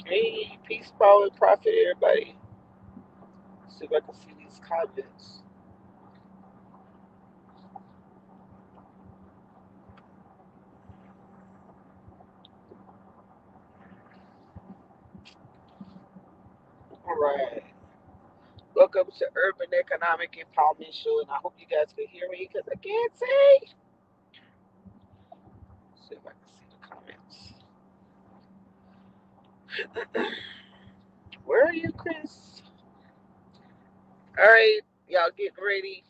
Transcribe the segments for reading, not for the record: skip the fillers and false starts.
Hey, peace, power, and profit, everybody. See if I can see these comments. All right. Welcome to Urban Economic Empowerment Show, and I hope you guys can hear me because I can't see. See if I can see the comments. Where are you, Chris? All right, y'all getting ready.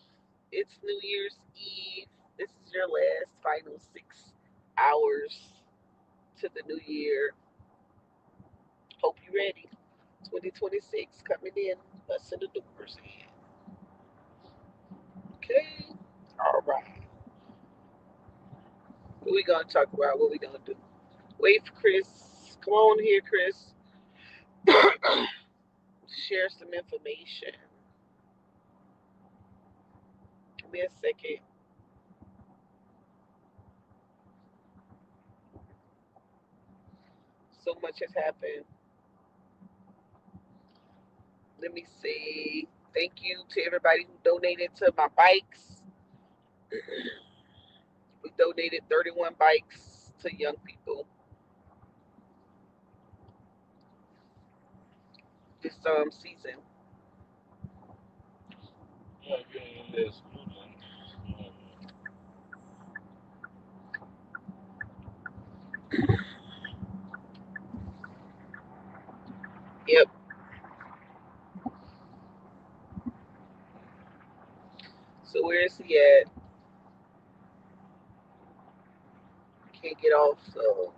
It's New Year's Eve. This is your last final 6 hours to the new year. Hope you're ready. 2026 coming in, busting the doors in. Okay. All right. What we gonna talk about? What we gonna do? Wait for Chris. Come on here, Chris. Share some information. Give me a second. So much has happened. Let me see. Thank you to everybody who donated to my bikes. We donated 31 bikes to young people this season. Yep. So where is he at? Can't get off. So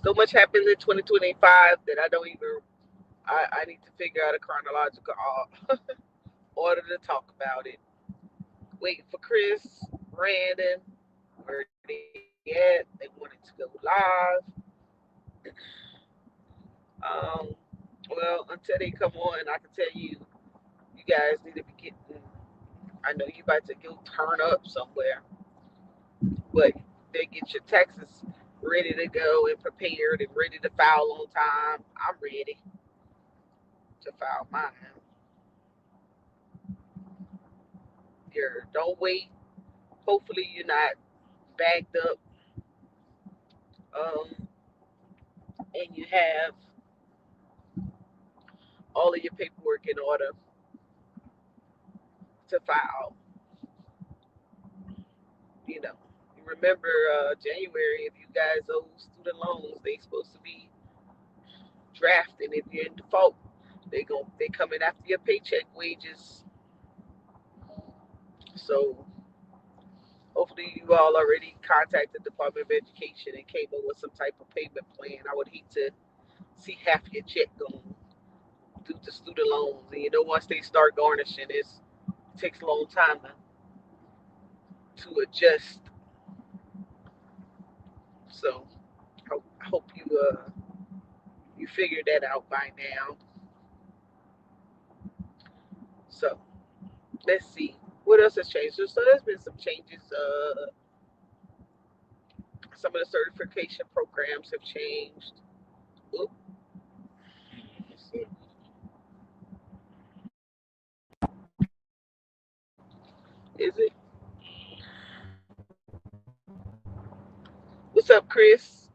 so much happens in 2025 that I don't even. I need to figure out a chronological order to talk about it. Waiting for Chris, Brandon, where they at. They wanted to go live. Um, well, until they come on, I can tell you, you guys need to be getting. I know you about to go turn up somewhere, but they get your taxes ready to go and prepared and ready to file on time. I'm ready to file mine. Here, don't wait. Hopefully, you're not backed up, and you have all of your paperwork in order to file. You know, you remember January, if you guys owe student loans, they supposed to be drafting. If you're in default, they coming after your paycheck wages. So hopefully you all already contacted the Department of Education and came up with some type of payment plan. I would hate to see half your check going due to student loans. And you know, once they start garnishing, it takes a long time to adjust. So I hope you figured that out by now. So let's see what else has changed. So there's been some changes. Some of the certification programs have changed. Oop, is it? What's up, Chris?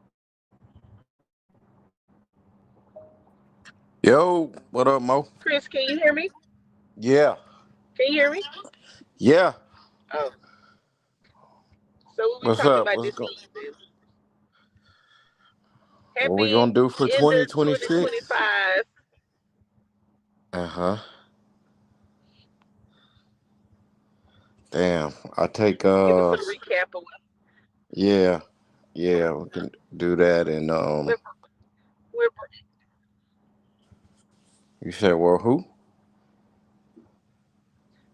Yo, what up, Mo? Chris, can you hear me? Yeah, Can you hear me? yeah. Oh, so what we What's talking up? about What's this going? evening? What we Happy gonna do for end of 2026? 2025. Uh-huh. Damn. I take Give us a recap of yeah, yeah. We can do that. And where, where you said, well, who?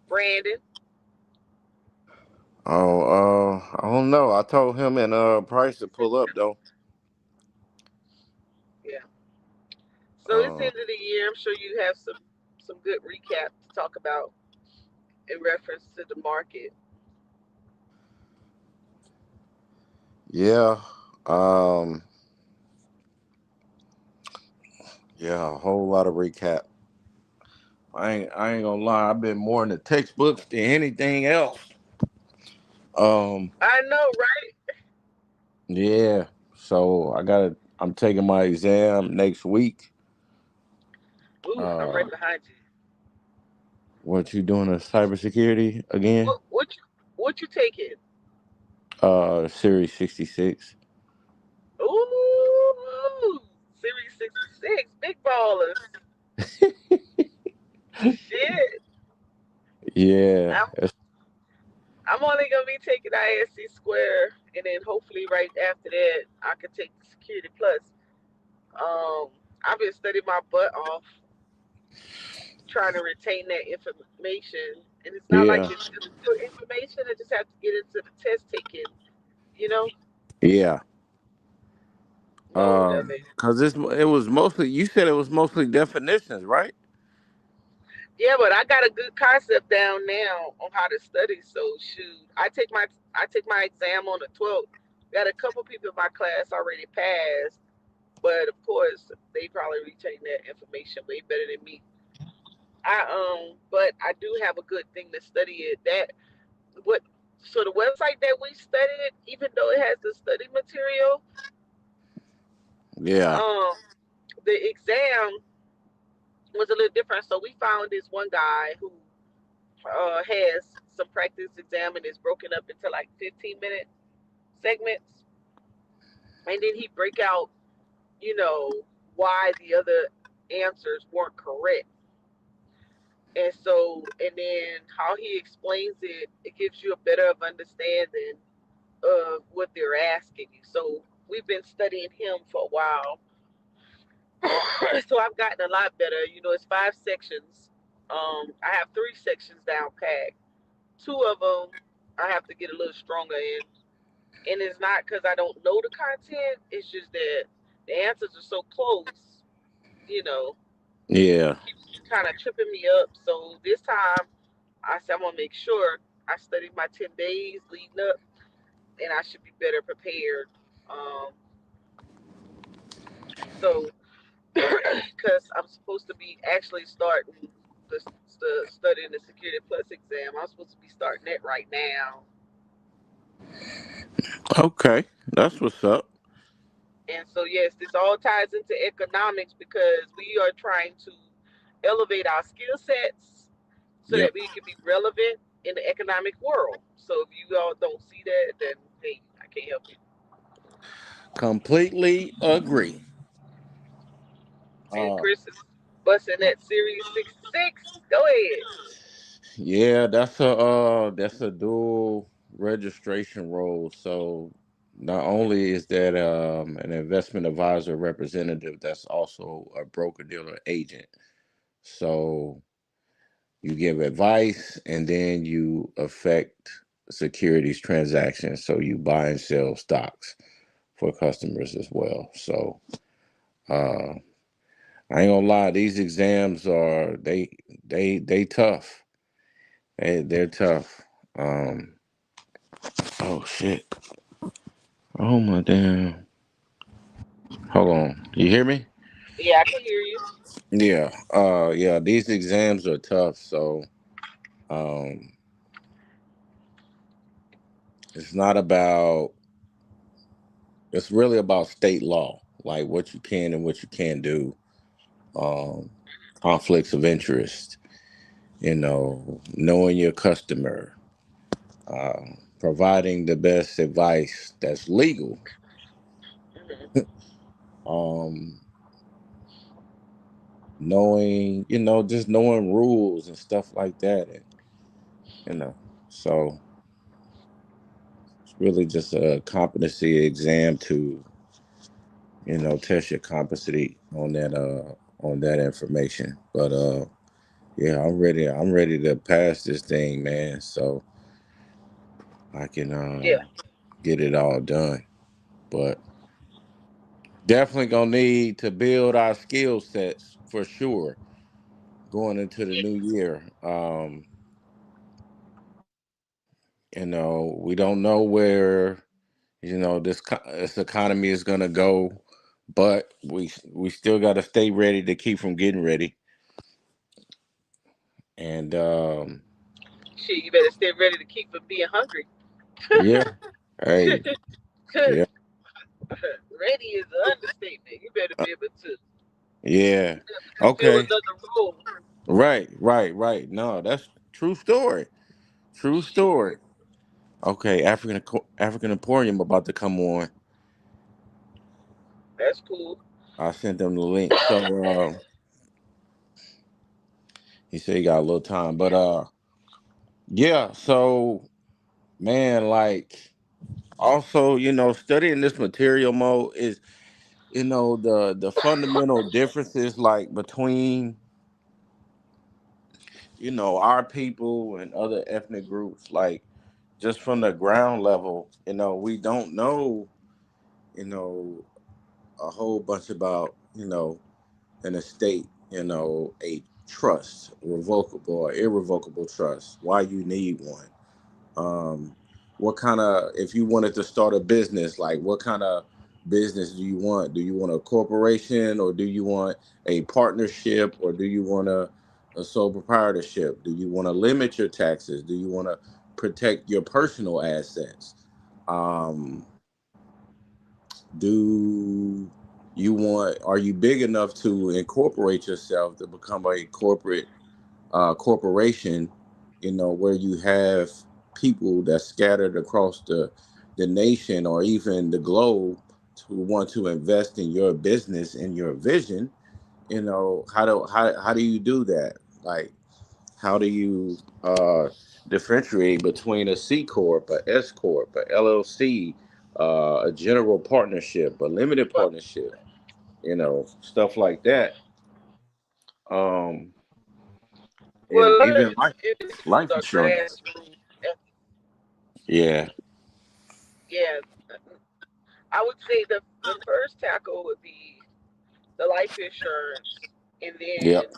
Brandon. Oh, I don't know. I told him and Price to pull up though. Yeah. So it's the Uh, end of the year. I'm sure you have some good recap to talk about. in reference to the market. Yeah. Um. Yeah. A whole lot of recap. I ain't gonna lie. I've been more in the textbooks than anything else. Um. I know, right? Yeah. So I gotta. I'm taking my exam next week. Ooh, I'm Uh. right behind you. What you doing? A cybersecurity again? What you taking? Series 66. Ooh, Series 66, big ballers. Shit. Yeah. I'm I'm only gonna be taking ISC Square, and then hopefully right after that I could take the Security Plus. I've been studying my butt off trying to retain that information, and it's not like Yeah. it's difficult information. I just have to get into the test taking, you know. Yeah. Lord, I mean, Cause it was mostly, you said it was mostly definitions, right? yeah, but I got a good concept down now on how to study. So shoot, I take my exam on the 12th. Got a couple people in my class already passed, but of course they probably retain that information way better than me. But I do have a good thing to study it. That what so the website that we studied, even though it has the study material, Yeah. um, the exam was a little different. So we found this one guy who has some practice exam and is broken up into like 15-minute segments, and then he break out, you know, why the other answers weren't correct. And so, and then how he explains it, it gives you a better of understanding of what they're asking you. So we've been studying him for a while. So I've gotten a lot better. You know, it's 5 sections. I have 3 sections down packed. Two of them I have to get a little stronger in, and it's not because I don't know the content. It's just that the answers are so close. You know, Yeah. it keeps kind of tripping me up. So this time I said I'm gonna make sure I study my 10 days leading up, and I should be better prepared. Um, so because I'm supposed to be actually starting the studying the Security Plus exam. I'm supposed to be starting that right now. Okay. That's what's up. And so, yes, this all ties into economics because we are trying to elevate our skill sets so that Yep. we can be relevant in the economic world. So, if you all don't see that, then hey, I can't help you. Completely agree. And Uh, Chris is busting that Series 66. Go ahead. yeah, that's a dual registration role. So not only is that an investment advisor representative, that's also a broker dealer agent. So you give advice and then you affect securities transactions. So you buy and sell stocks for customers as well. So uh, I ain't gonna lie, these exams are they tough. They're tough. Um, oh shit. Oh my damn. Hold on. You hear me? Yeah, I can hear you. Yeah. Yeah, these exams are tough. So um it's not about it's really about state law, like what you can and what you can't do. Um conflicts of interest, knowing your customer, uh, providing the best advice that's legal. Hmm. Um knowing, just knowing rules and stuff like that. And, you know, so it's really just a competency exam to, test your competency on that information. But yeah, I'm ready to pass this thing, man. So I can Yeah, get it all done. But definitely gonna need to build our skill sets for sure going into the yeah, new year. We don't know where this economy is gonna go, but we still got to stay ready to keep from getting ready. And Shit, you better stay ready to keep from being hungry. yeah, hey, yeah, Ready is an understatement. You better be able yeah, to fulfill okay, another role. right. No, that's true story. True Shit, story. Okay, African Emporium about to come on. that's cool. I sent them the link. So he said he got a little time, but yeah. So man, like also, studying this material mode is, the fundamental differences like between our people and other ethnic groups, like just from the ground level. We don't know you know a whole bunch about an estate, a trust, revocable or irrevocable trust, why you need one. um what kind of, if you wanted to start a business, like what kind of business do you want? Do you want a corporation, or do you want a partnership, or do you want a sole proprietorship? Do you want to limit your taxes? Do you want to protect your personal assets? um do are you big enough to incorporate yourself to become a corporation, where you have people that scattered across the nation or even the globe to want to invest in your business and your vision? How do you do that? Like, how do you differentiate between a C corp, a S corp, a LLC, a general partnership, a limited Well, partnership, stuff like that. Um, well, and a lot of even individuals life are insurance. grassroots. And Yeah. yeah, I would say the first tackle would be the life insurance, and then Yep.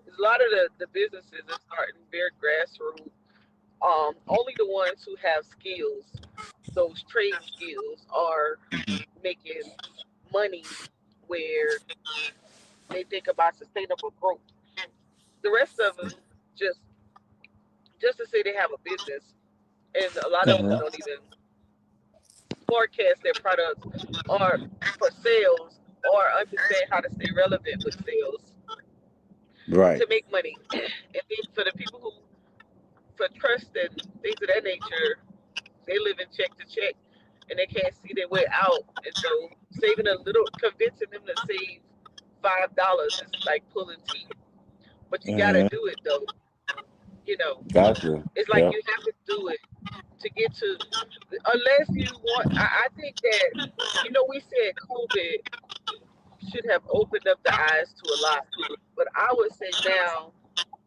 a lot of the businesses are starting very grassroots. Only the ones who have skills, those trade skills, are making money where they think about sustainable growth. The rest of them just just to say they have a business, and a lot of them Hmm. don't even forecast their products or for sales or understand how to stay relevant with sales Right. to make money. And then for the people who for trust and things of that nature, they live in check to check and they can't see their way out. And so saving a little, convincing them to save $5 is like pulling teeth. But you gotta Hmm. do it though. You know, Gotcha. it's like Yep. you have to do it to get to. Unless you want, I think that we said COVID should have opened up the eyes to a lot, but I would say now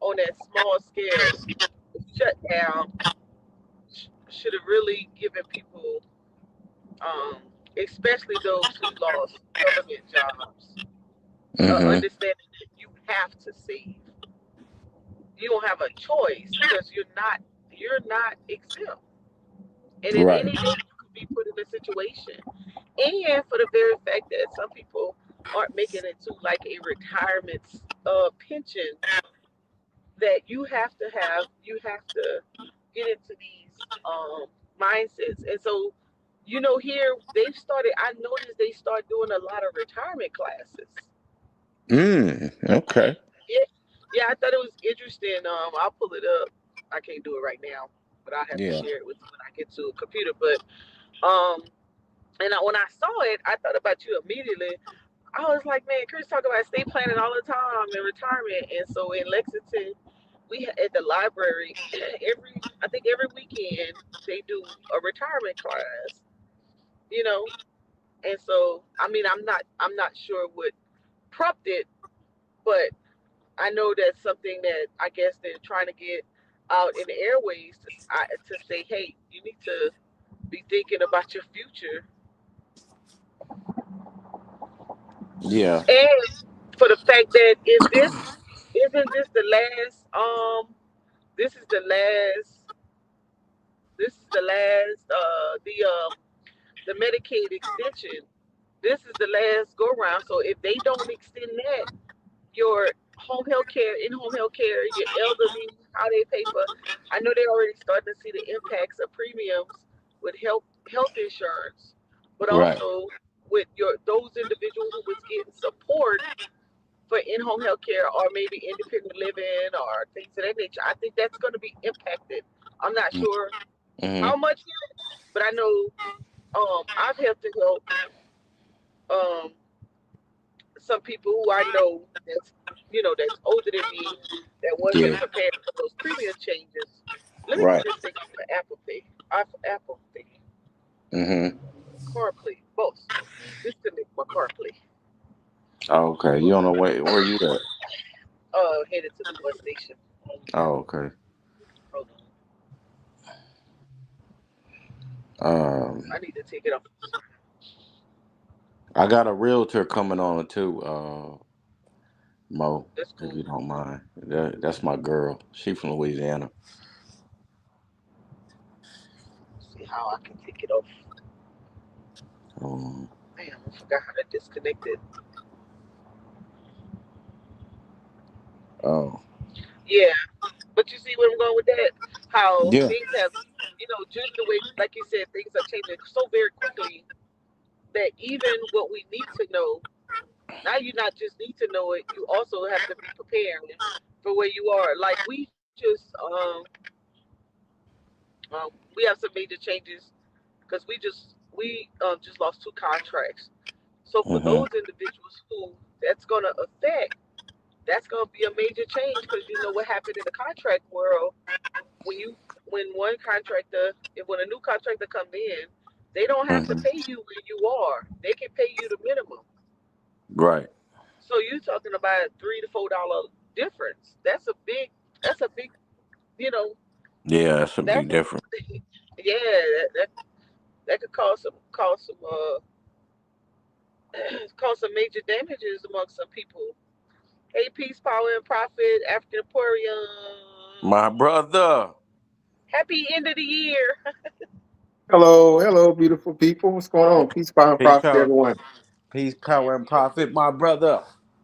on that small scale, the shutdown should have really given people, um, especially those who lost government jobs, Hmm. understanding that you have to save. You don't have a choice because you're not exempt, and at Right. any day you could be put in a situation. And for the very fact that some people aren't making it to like a retirement pension, that you have to get into these mindsets. And so, here they've started. I noticed they start doing a lot of retirement classes. Okay. Yeah, yeah, I thought it was interesting. I'll pull it up. I can't do it right now, but I'll have to Yeah. share it with you when I get to a computer. But um, when I saw it, I thought about you immediately. I was like, man, Chris talk about estate planning all the time and retirement. And so in Lexington, at the library I think every weekend they do a retirement class, you know. And so I mean, I'm not sure what prompted, but I know that's something that I guess they're trying to get out in the airways to say, hey, you need to be thinking about your future. Yeah. And for the fact that in this isn't this the last this is the last This is the last the Medicaid extension. This is the last go round. So if they don't extend that, your home health care, in home health care, your elderly, how they pay for. I know they're already starting to see the impacts of premiums with health insurance, but Right. also with your those individuals who was getting support for in home health care or maybe independent living or things of that nature. I think that's going to be impacted. I'm not sure Mm-hmm. how much yet, but I know I've helped to help um some people who I know that's older than me that wasn't Yeah. prepared for those premium changes. Let me put Right. this thing on my Apple Pay. Apple Pay. Mm-hmm. CarPlay. Both. Disconnect my CarPlay. Oh, okay. You don't know where you at? Headed to the bus station. Oh, okay. Hold on. Um, I need to take it off. I got a realtor coming on too, Mo, That's if cool. you don't mind. That's my girl. She from Louisiana. See how I can take it off. Um, Damn, I forgot how to disconnect it. oh, Yeah, but you see where I'm going with that? How yeah. things have, just the way, like you said, things are changing so very quickly that even what we need to know, now you not just need to know it, you also have to be prepared for where you are. Like we we have some major changes because we just lost two contracts. So for Mm-hmm. those individuals who that's gonna affect, that's gonna be a major change because you know what happened in the contract world when you when one contractor if when a new contractor comes in, they don't have to Mm-hmm. pay you where you are. They can pay you the minimum. Right. So you're talking about $3 to $4 difference. That's a big, you know, Yeah, that's a that's big a difference. yeah, that could cause some major damages amongst some people. Hey, peace, power, and profit, African Emporium. My brother. Happy end of the year. Hello, hello, beautiful people. What's going on? Peace, power, and Peace, profit, power, everyone. peace, power, and profit, my brother.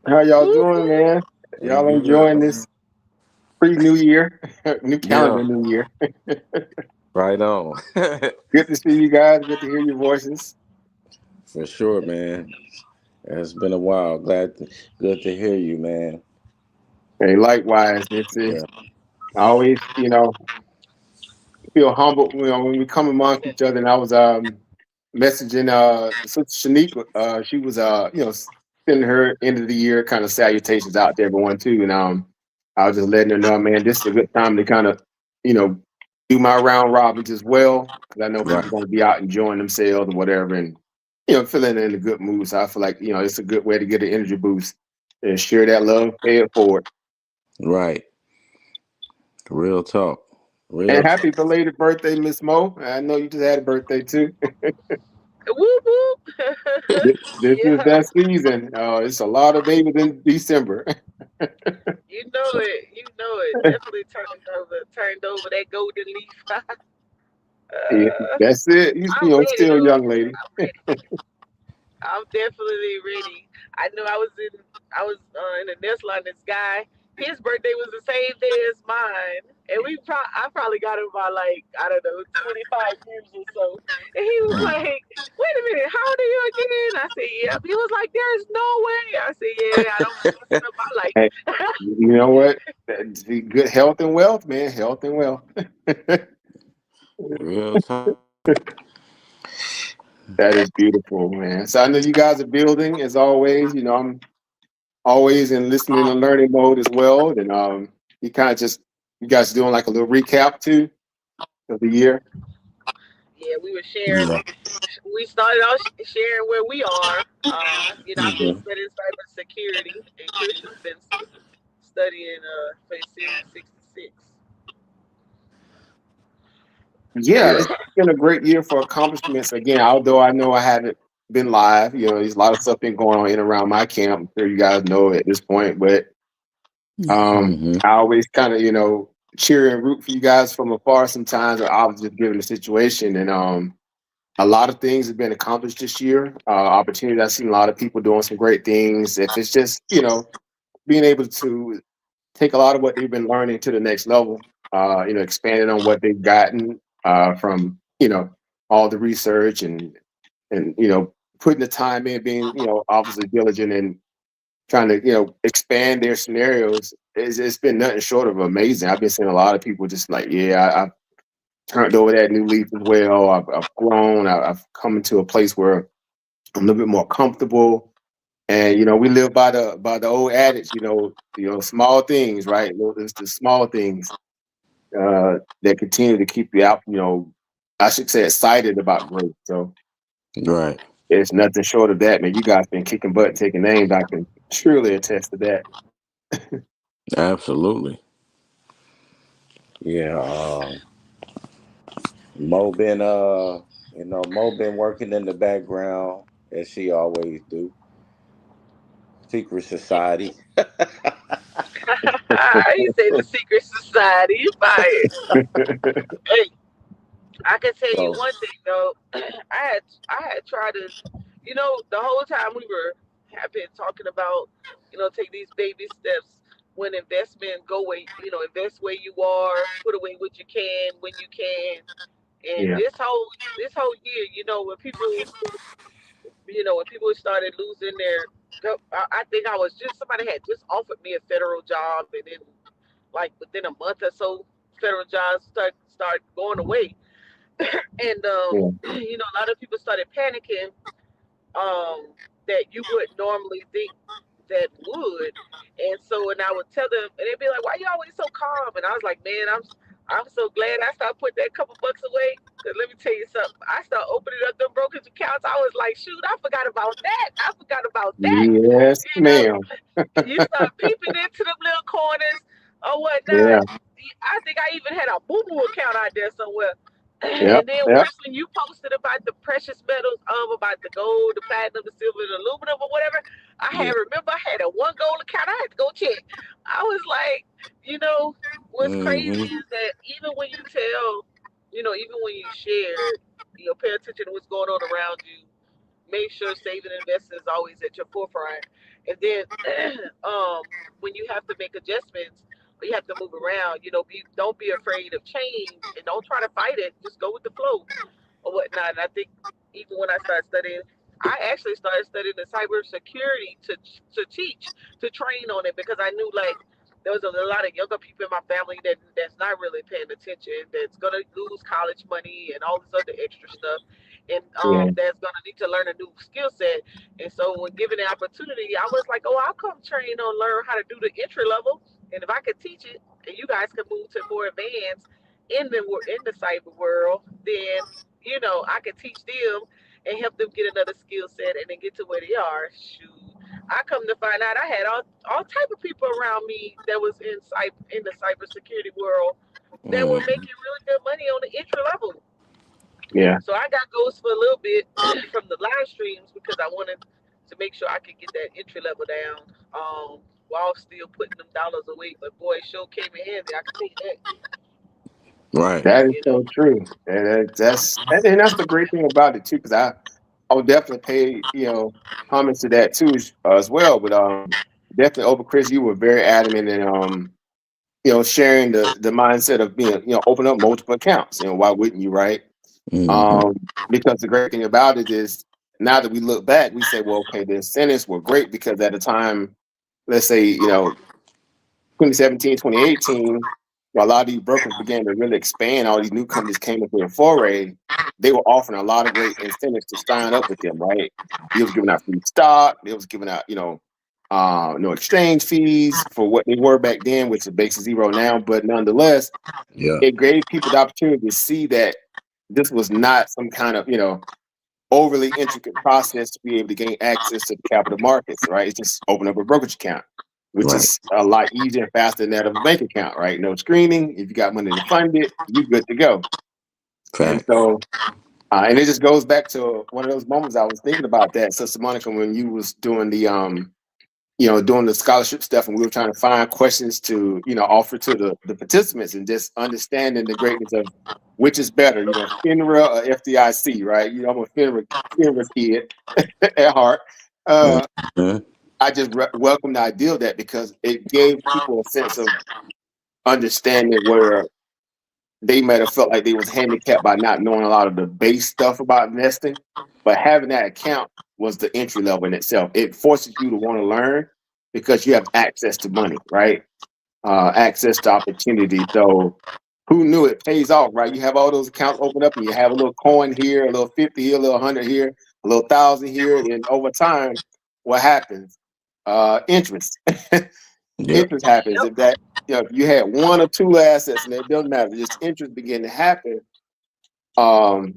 How y'all Woo doing, woo. man? We Y'all good. enjoying this pre-New Year, new Yeah, calendar, New Year? right on. Good to see you guys. Good to hear your voices. For sure, man. It's been a while. Good to hear you, man. Hey, likewise, this is Yeah. always, feel humble, when we come amongst each other. And I was messaging Sister Shaniqua. She was sending her end of the year kind of salutations out to everyone too. And I was just letting her know, man, this is a good time to kind of, you know, do my round robins as well. Because I know people Right. are going to be out enjoying themselves or whatever, and feeling in a good mood. So I feel like it's a good way to get an energy boost and share that love, pay it forward. Right. Real talk. And Real happy talk. belated birthday, Miss Mo. I know you just had a birthday too. Whoop whoop. This is Yeah, that season. It's a lot of babies in December. you know it. You know it. Definitely turned over that golden leaf. Yeah, that's it. I'm ready Still a though. young lady. I'm ready. I'm definitely ready. I know I was in the nest line. This guy, his birthday was the same day as mine, and I probably got him by like I don't know 25 years or so. And he was like, "Wait a minute, how old are you again?" I said, "Yep." He was like, "There's no way." I said, "Yeah, I don't be messing up my life." Hey, you know what? Good health and wealth, man. Health and wealth. Real talk. That is beautiful, man. So I know you guys are building as always. I'm always in listening and learning mode as well. And you kind of just you guys doing like a little recap too of the year. Yeah, we were sharing. Yeah. We started out sharing where we are. I've been Hmm. studying cybersecurity, and Chris has been studying for his Series 66. Yeah, it's been a great year for accomplishments. Again, although I know I haven't been live, there's a lot of stuff been going on in and around my camp. I'm sure you guys know at this point, but Hmm. I always kind of, cheer and root for you guys from afar sometimes, or I was just given the situation. And a lot of things have been accomplished this year. Opportunities. I've seen a lot of people doing some great things. If it's just, being able to take a lot of what they've been learning to the next level, expanding on what they've gotten from, all the research and putting the time in, being, obviously diligent and trying to, expand their scenarios. It's been nothing short of amazing. I've been seeing a lot of people just like, yeah, I've turned over that new leaf as well. I've grown. I've come into a place where I'm a little bit more comfortable. And we live by the old adage, small things, right? It's the small things that continue to keep you out. I should say excited about growth. So Right. it's nothing short of that, man. You guys been kicking butt, taking names. I can truly attest to that. Absolutely. Yeah. Mo been Mo been working in the background as she always do. Secret society. You say the secret society, you fired. Hey, I can tell you So one thing though. I had tried to, the whole time we have been talking about, take these baby steps when investment go away, invest where you are, put away what you can when you can. And Yeah. this whole year, when people started losing their, I think I was just somebody had just offered me a federal job, and then like within a month or so, federal jobs start going away, and Yeah. a lot of people started panicking, that you would normally think that would. And so, and I would tell them, and they'd be like, "Why you always so calm?" And I was like, "Man, I'm so glad I started putting that couple bucks away. Cause let me tell you something. I started opening up them brokerage accounts. I was like, shoot, I forgot about that. I forgot about that. Yes, You know, ma'am. you start peeping into them little corners or whatnot. Yeah. I think I even had a boo boo account out there somewhere. Yep. And then Yep. worse, when you posted about the precious metals, about the gold, the platinum, the silver, the aluminum, or whatever, yeah. I had a one gold account. I had to go check. I was like, what's crazy Mm-hmm. is that even when you tell, even when you share, pay attention to what's going on around you. Make sure saving and investing is always at your forefront. And then when you have to make adjustments or you have to move around, don't be afraid of change and don't try to fight it. Just go with the flow or whatnot. And I think even when I started studying, I actually started studying the cybersecurity to teach, to train on it because I knew like there was a lot of younger people in my family that's not really paying attention, that's gonna lose college money and all this other extra stuff, and Yeah. that's gonna need to learn a new skill set. And so when given the opportunity, I was like, oh, I'll come train on learn how to do the entry level, and if I could teach it, and you guys can move to more advanced in the cyber world, then I could teach them and help them get another skill set and then get to where they are. Shoot, I come to find out I had all type of people around me that was in the cybersecurity world that were Mm-hmm. making really good money on the entry level. Yeah. So I got ghosts for a little bit from the live streams because I wanted to make sure I could get that entry level down, while still putting them dollars away. But boy, it sure came in handy. I can tell you that. Right. That is You know. so true. And that's the great thing about it too, because I would definitely pay homage to that too as well. But definitely over Chris, you were very adamant in sharing the mindset of being open up multiple accounts. Why wouldn't you, right? Mm-hmm. Because the great thing about it is now that we look back, we say, well, okay, the incentives were great because at the time, let's say 2017, 2018, while a lot of these brokers began to really expand, all these new companies came into a foray, they were offering a lot of great incentives to sign up with them, right? They was giving out free stock, they was giving out, no exchange fees for what they were back then, which is basic zero now, but nonetheless, Yeah. it gave people the opportunity to see that this was not some kind of, overly intricate process to be able to gain access to the capital markets, right? It's just open up a brokerage account, which Right. is a lot easier and faster than that of a bank account, right? No screening. If you got money to fund it, you good to go. And Facts. so, and it just goes back to one of those moments I was thinking about that, Sister Monica, when you was doing doing the scholarship stuff, and we were trying to find questions to, offer to the participants, and just understanding the greatness of which is better, FINRA or FDIC, right? I'm a FINRA kid at heart. Mhm. I just welcome the idea of that, because it gave people a sense of understanding where they might have felt like they was handicapped by not knowing a lot of the base stuff about investing, but having that account was the entry level in itself. It forces you to want to learn because you have access to money, right? Access to opportunity. So who knew it pays off, right? You have all those accounts open up, and you have a little coin here, a little 50 here, a little 100 here, a little 1,000 here, and over time, what happens? Interest. Yep. Interest happens. If that, if you had one or two assets, and it doesn't matter, just interest begin to happen. And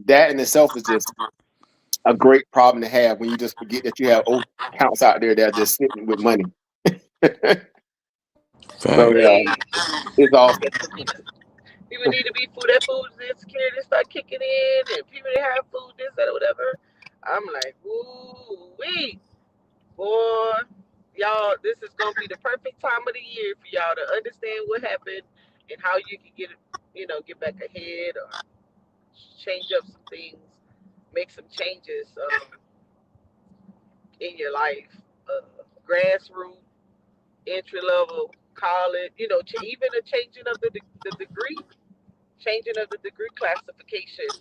that in itself is just a great problem to have, when you just forget that you have old accounts out there that are just sitting with money. So Facts. yeah, Hey, it's awesome. people need to be food. That food insecurity start kicking in, and people that have food, this, that, or whatever. I'm like, ooh, wee, boy, y'all, this is gonna be the perfect time of the year for y'all to understand what happened and how you can get back ahead, or change up some things, make some changes in your life. Grassroots, entry level, college, even a changing of the degree, changing of the degree classification,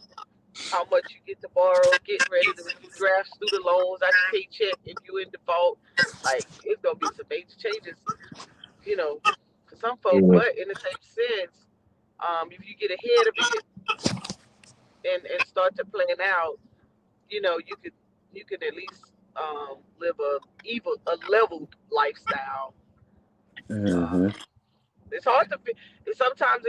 how much you get to borrow, getting ready to draft student loans out your paycheck if you in default. Like, it's gonna be some major changes, for some folk. Mhm. But in the same sense, if you get ahead of it and start to plan out, you could at least live a leveled lifestyle. Hmm. Um, it's hard to be. Sometimes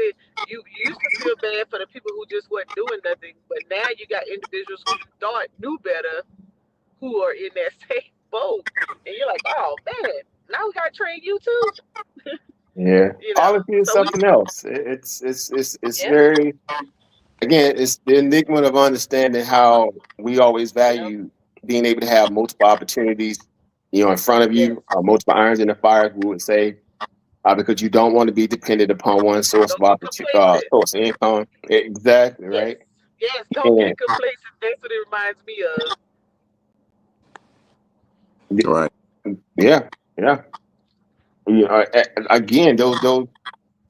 you used to feel bad for the people who just weren't doing nothing, but now you got individuals who you thought knew better who are in that same boat, and you're like, oh man, now we gotta train you too. Yeah, policy is So we, something else. It's yeah, very, again, it's the enigma of understanding how we always yep, value being able to have multiple opportunities, in front of yes. you, multiple irons in the fire, we would say, because you don't want to be dependent upon one source of Don't get complacent. source of income. Exactly, Yes, right? yes. Don't And get complacent. That's what it reminds me of. Right. yeah, yeah. Again, those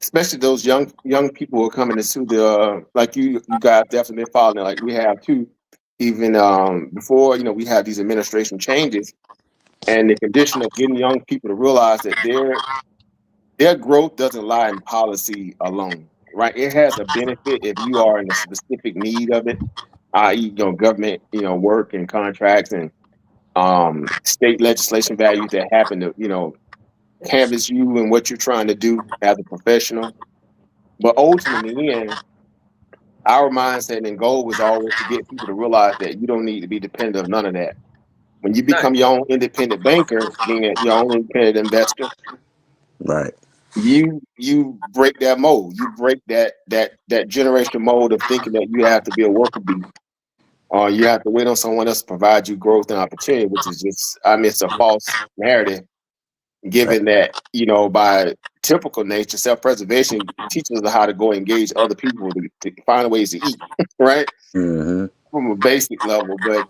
especially those young people who are coming into the, like you guys definitely been following, like we have too, even before, we have these administration changes, and the condition of getting young people to realize that their growth doesn't lie in policy alone, right? It has a benefit if you are in a specific need of it, i.e., government, work and contracts, and state legislation values that happen to, canvas you and what you're trying to do as a professional. But ultimately, in our mindset and goal was always to get people to realize that you don't need to be dependent on none of that. When you become Nothing. your own independent banker, being your own independent investor, Right. you break that mold. You break that generation mold of thinking that you have to be a worker bee, or you have to wait on someone else to provide you growth and opportunity, which is just, I mean, it's a false narrative, Fact. given that, by typical nature, self-preservation teaches us how to go engage other people to find ways to eat, right? Hmm. From a basic level. But,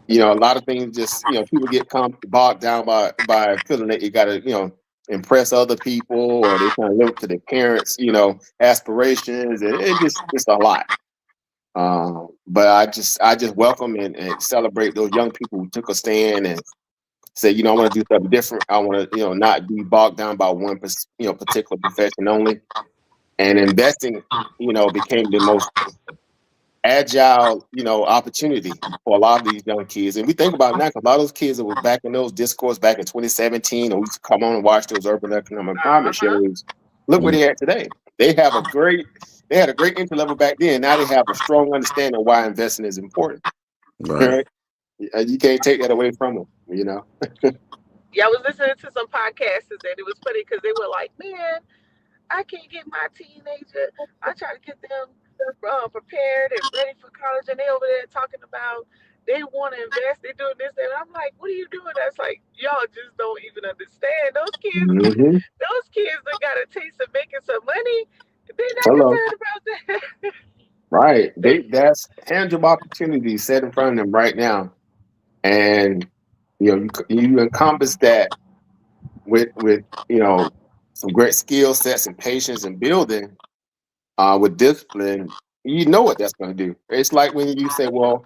a lot of things just, people get bogged down by feeling that you got to, impress other people, or they kind of live up to their parents, aspirations, and it's a lot. But I just welcome and celebrate those young people who took a stand and say, I want to do something different. I want to, not be bogged down by one, particular profession only. And investing, became the most agile, opportunity for a lot of these young kids. And we think about it now, 'cause a lot of those kids that were back in those discourse back in 2017, or we used to come on and watch those urban economic empowerment Uh-huh. shows. Look where they're at today. They had a great entry level back then. Now they have a strong understanding of why investing is important. Right. Right? You can't take that away from them. Yeah, I was listening to some podcasts, and it was funny because they were like, man, I can't get my teenager. I try to get them prepared and ready for college, and they over there talking about they want to invest, they're doing this, and I'm like, what are you doing? That's like, y'all just don't even understand. Hmm. Those kids that got a taste of making some money. They're not Hello. concerned about that. Right. they, That's tangible opportunities set in front of them right now. And you encompass that with some great skill sets and patience and building with discipline. You know what that's going to do. It's like when you say, well,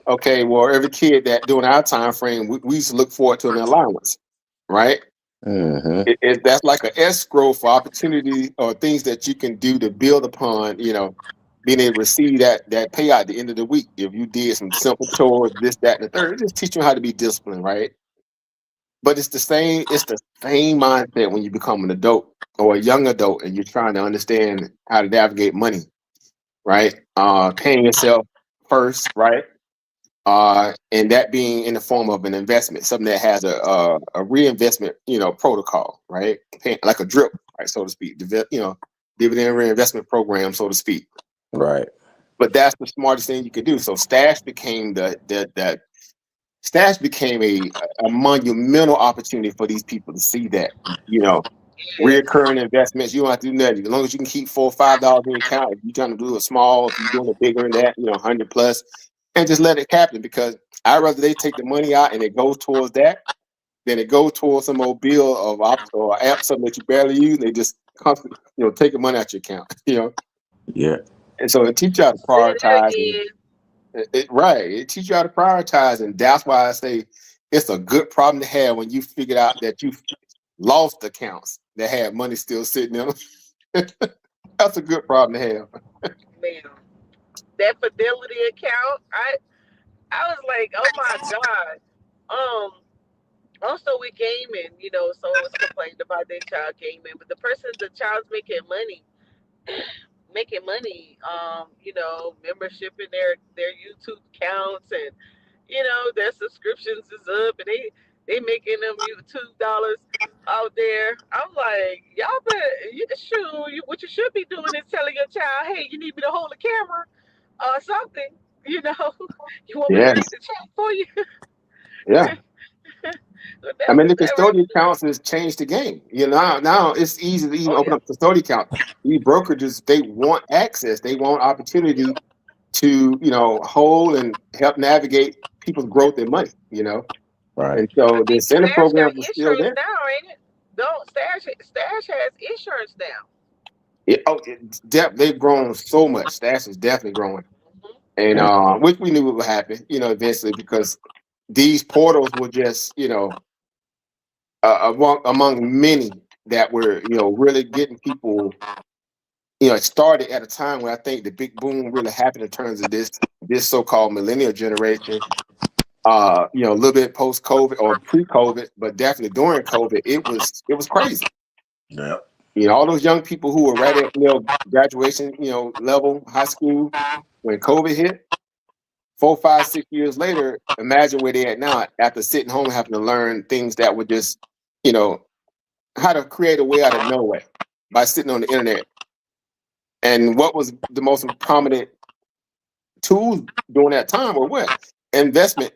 okay, well, every kid that during our time frame, we used to look forward to an allowance, right? Mm-hmm. That's like an escrow for opportunity or things that you can do to build upon, being able to receive that payout at the end of the week. If you did some simple chores, this, that, and the third, it just teach you how to be disciplined, right? But it's the same mindset when you become an adult or a young adult and you're trying to understand how to navigate money, right? Paying yourself first, right? And that being in the form of an investment, something that has a reinvestment, protocol, right? Like a drip, right, so to speak, dividend reinvestment program, so to speak. Right. But that's the smartest thing you could do. So Stash became a monumental opportunity for these people to see that, yes, reoccurring investments. You don't have to do nothing as long as you can keep $4 or $5 in your account. If you're trying to do it small, if you're doing it bigger than that, 100 plus, and just let it happen. Because I'd rather they take the money out and it goes towards that than it goes towards some old bill or app, something that you barely use. And they just constantly, take the money out your account. Yeah. And so it teach you how to say that prioritize. And again. right, it teach you how to prioritize, and that's why I say it's a good problem to have when you figured out that you lost accounts that had money still sitting in them. That's a good problem to have. Man, that Fidelity account, I was like, oh my God. Um, Also with gaming, someone was complaining about their child gaming, but the child's making money, membership in their YouTube accounts, and their subscriptions is up, and they making them YouTube dollars out there. I'm like, y'all better, what you should be doing is telling your child, hey, you need me to hold the camera or something. You know, you want me to read Yes, the chat for you? yeah. But I mean, the that right. custodian accounts has changed the game. Now it's easy to even Oh open yeah, up a custodian account. These brokerages, they want access. They want opportunity yep. to, hold and help navigate people's growth in money, Right. And so I the think incentive Stash got programs are still insurance there. now, ain't it? Don't Stash has insurance now. They've grown so much. Stash is definitely growing. And Mm. which we knew would happen, eventually, because these portals were just, among many that were, really getting people, it started at a time where I think the big boom really happened in terms of this so-called millennial generation. A little bit post COVID or pre COVID, but definitely during COVID, it was crazy. Yeah. All those young people who were right at graduation, level, high school when COVID hit, 4, 5, 6 years later, imagine where they're at now after sitting home having to learn things that were just, you know, how to create a way out of no way by sitting on the internet. And what was the most prominent tools during that time were what? Investment,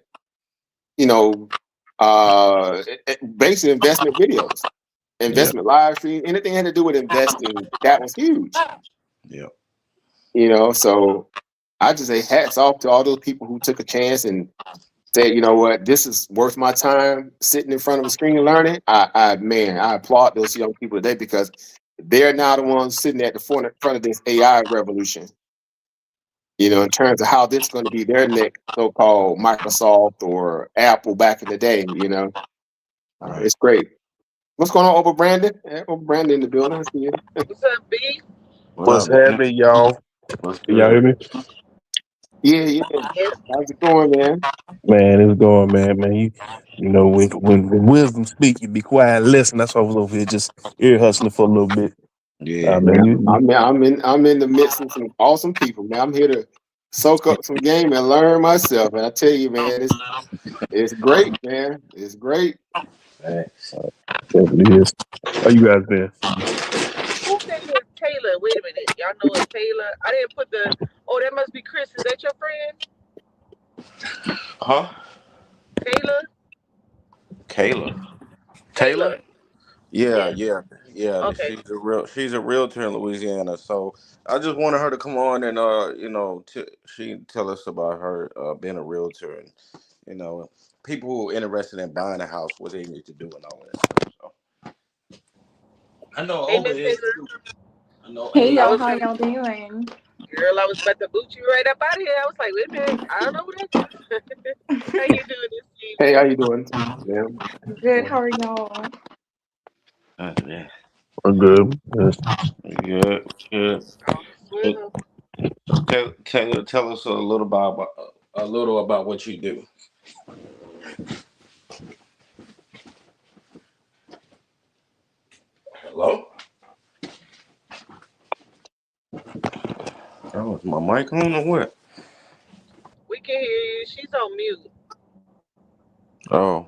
you know, basically investment videos, Yeah. investment live stream, anything had to do with investing, that was huge. Yeah. So I just say hats off to all those people who took a chance and said, you know what, this is worth my time sitting in front of a screen and learning. I applaud those young people today because they're now the ones sitting at the front of this AI revolution. In terms of how this is going to be their next so-called Microsoft or Apple back in the day. Right. It's great. What's going on over Brandon? Over Brandon in the building. I see you. What's up, B? What What's up, man? happening, y'all? What's Can y'all hear good? me? Yeah, yeah. Yes. How's it going, man? Man, it's going, man. When wisdom speak, you be quiet and listen. That's why I was over here just ear hustling for a little bit. Yeah. Yeah, Man, you I'm in the midst of some awesome people, man. I'm here to soak up some game and learn myself. And I tell you, man, it's great, man. It's great. Thanks. definitely is. How you guys been? Whose name is Taylor? Wait a minute. Y'all know it's Taylor. I didn't put the. Oh, that must be Chris. Is that your friend? Huh? Kayla? Kayla. Taylor? Taylor. Yeah, Yeah. yeah, yeah. Okay. She's a realtor in Louisiana. So I just wanted her to come on and she tell us about her being a realtor and you know people who are interested in buying a house, what they need to do and all that stuff. So I know Hey, Oba Miss is Taylor. too. I know Hey I Ava. y'all, was how gonna, y'all doing? girl, I was about to boot you right up out of here. I was like, wait a minute, I don't know who that is. How you doing this Hey, evening? how you doing? Yeah. Good, how are y'all? Yeah, I'm good. Yes. good, good. Well, Tell us a little about what you do. Hello. Oh, is my mic on or what? we can hear you. She's on mute. Oh,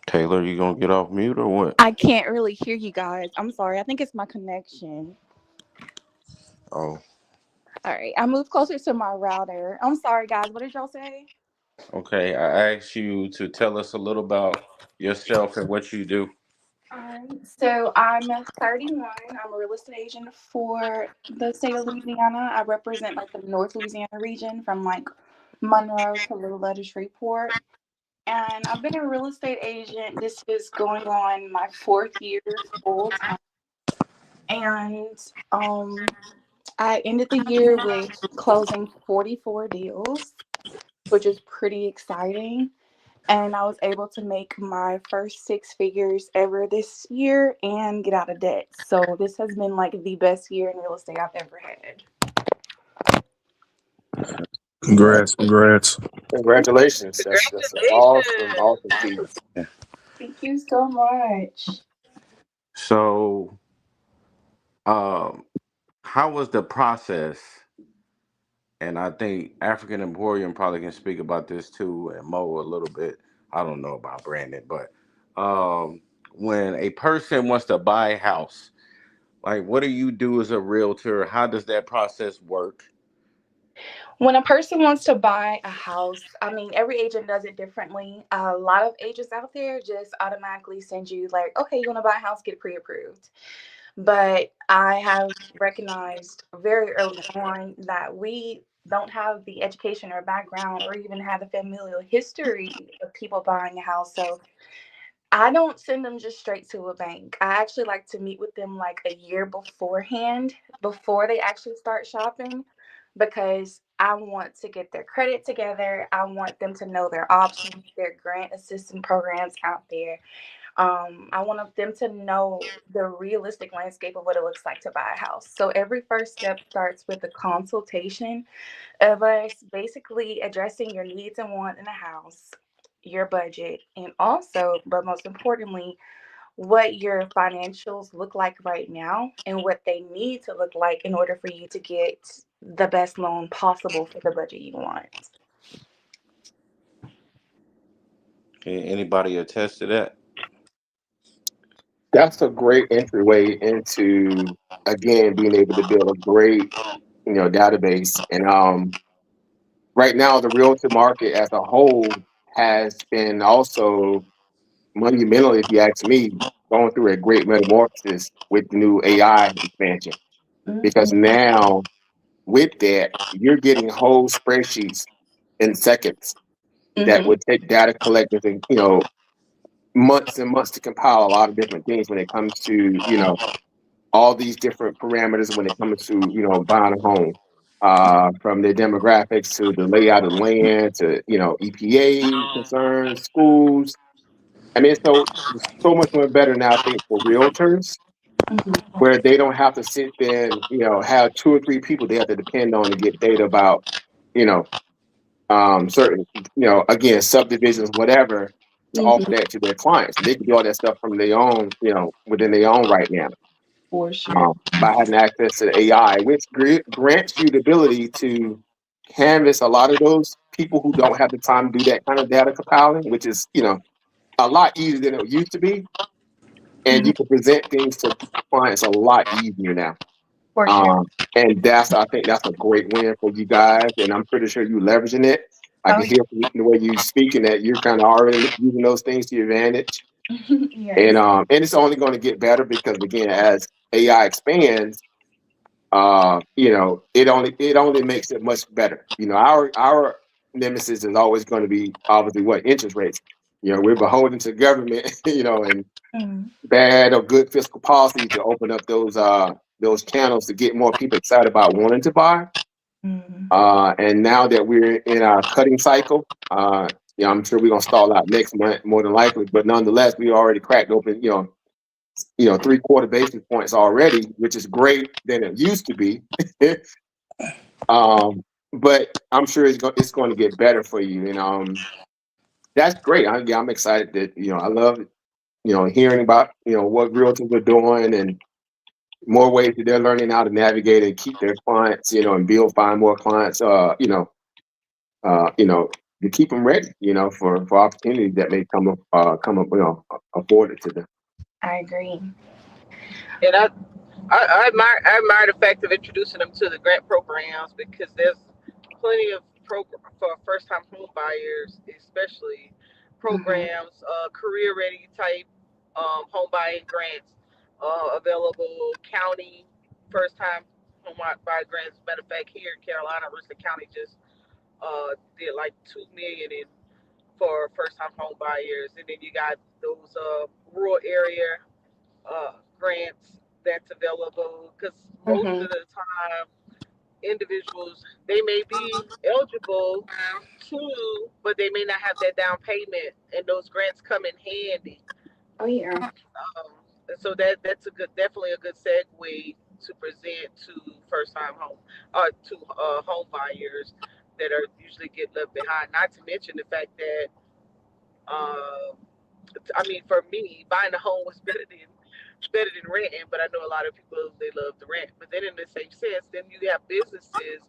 Taylor, you gonna get off mute or what? I can't really hear you guys. I'm sorry. I think it's my connection. Oh, All right, I moved closer to my router. I'm sorry, guys. What did y'all say? okay. I asked you to tell us a little about yourself and what you do. All right, so I'm 31. I'm a real estate agent for the state of Louisiana. I represent like the North Louisiana region from like Monroe to Little Letter Shreveport. And I've been a real estate agent. This is going on my fourth year full time. And I ended the year with closing 44 deals, which is pretty exciting. And I was able to make my first six figures ever this year and get out of debt. So this has been like the best year in real estate I've ever had. Congrats, congrats. Congratulations. That's an awesome, Congratulations. awesome feat. Thank you so much. So, um, how was the process? And I think African Emporium probably can speak about this too, and Mo a little bit. I don't know about Brandon, but when a person wants to buy a house, like what do you do as a realtor? How does that process work? When a person wants to buy a house, I mean, every agent does it differently. A lot of agents out there just automatically send you, like, okay, you want to buy a house, get pre approved. But I have recognized very early on that we don't have the education or background or even have the familial history of people buying a house. So I don't send them just straight to a bank. I actually like to meet with them like a year beforehand, before they actually start shopping, because I want to get their credit together. I want them to know their options, their grant assistance programs out there. I want them to know the realistic landscape of what it looks like to buy a house. So every first step starts with a consultation of us basically addressing your needs and wants in a house, your budget, and also, but most importantly, what your financials look like right now and what they need to look like in order for you to get the best loan possible for the budget you want. Can anybody attest to that? That's a great entryway into, again, being able to build a great, database. And right now, the realtor market as a whole has been also monumental, if you ask me, going through a great metamorphosis with the new AI expansion. Because Mm-hmm. now, with that, you're getting whole spreadsheets in seconds that Mm-hmm. would take data collectors and months and months to compile a lot of different things when it comes to all these different parameters when it comes to buying a home, from the demographics to the layout of land to EPA concerns, schools. I mean, so it's so much more better now, I think, for realtors, Mm-hmm. where they don't have to sit there and have two or three people they have to depend on to get data about you know certain again, subdivisions, whatever, to offer Mm-hmm. that to their clients. They can do all that stuff from their own within their own right now, For sure. by having access to the AI, which grants you the ability to canvas a lot of those people who don't have the time to do that kind of data compiling, which is a lot easier than it used to be, and Mm-hmm. you can present things to clients a lot easier now. For sure. And I think that's a great win for you guys, and I'm pretty sure you leveraging it. I Oh, can hear from the way you speaking that you're kind of already using those things to your advantage, yes. and it's only going to get better because again, as AI expands, it only makes it much better. Our nemesis is always going to be obviously what interest rates. We're beholden to government, and Mm, bad or good fiscal policy to open up those channels to get more people excited about wanting to buy. mm. And now that we're in our cutting cycle, I'm sure we're gonna stall out next month more than likely. But nonetheless, we already cracked open, 3/4 basis points already, which is great than it used to be. But I'm sure it's going to get better for you, and that's great. I'm excited that I love hearing about what realtors are doing and more ways that they're learning how to navigate and keep their clients, and find more clients, to keep them ready, for opportunities that may come up, afforded to them. I agree. And I admire the fact of introducing them to the grant programs because there's plenty of program for first time home buyers, especially programs, career ready type home buying grants available. County first time buy grants. Matter of fact, here in Carolina, Richland County just did like 2 million in for first time home buyers, and then you got those rural area grants that's available because most Mm-hmm. of the time individuals they may be eligible to, but they may not have that down payment, and those grants come in handy. Oh yeah. And so that's definitely a good segue to present to first time home to home buyers that are usually get left behind. Not to mention the fact that um, I mean, for me, buying a home was better than renting, but I know a lot of people they love to rent. But then in the same sense, then you have businesses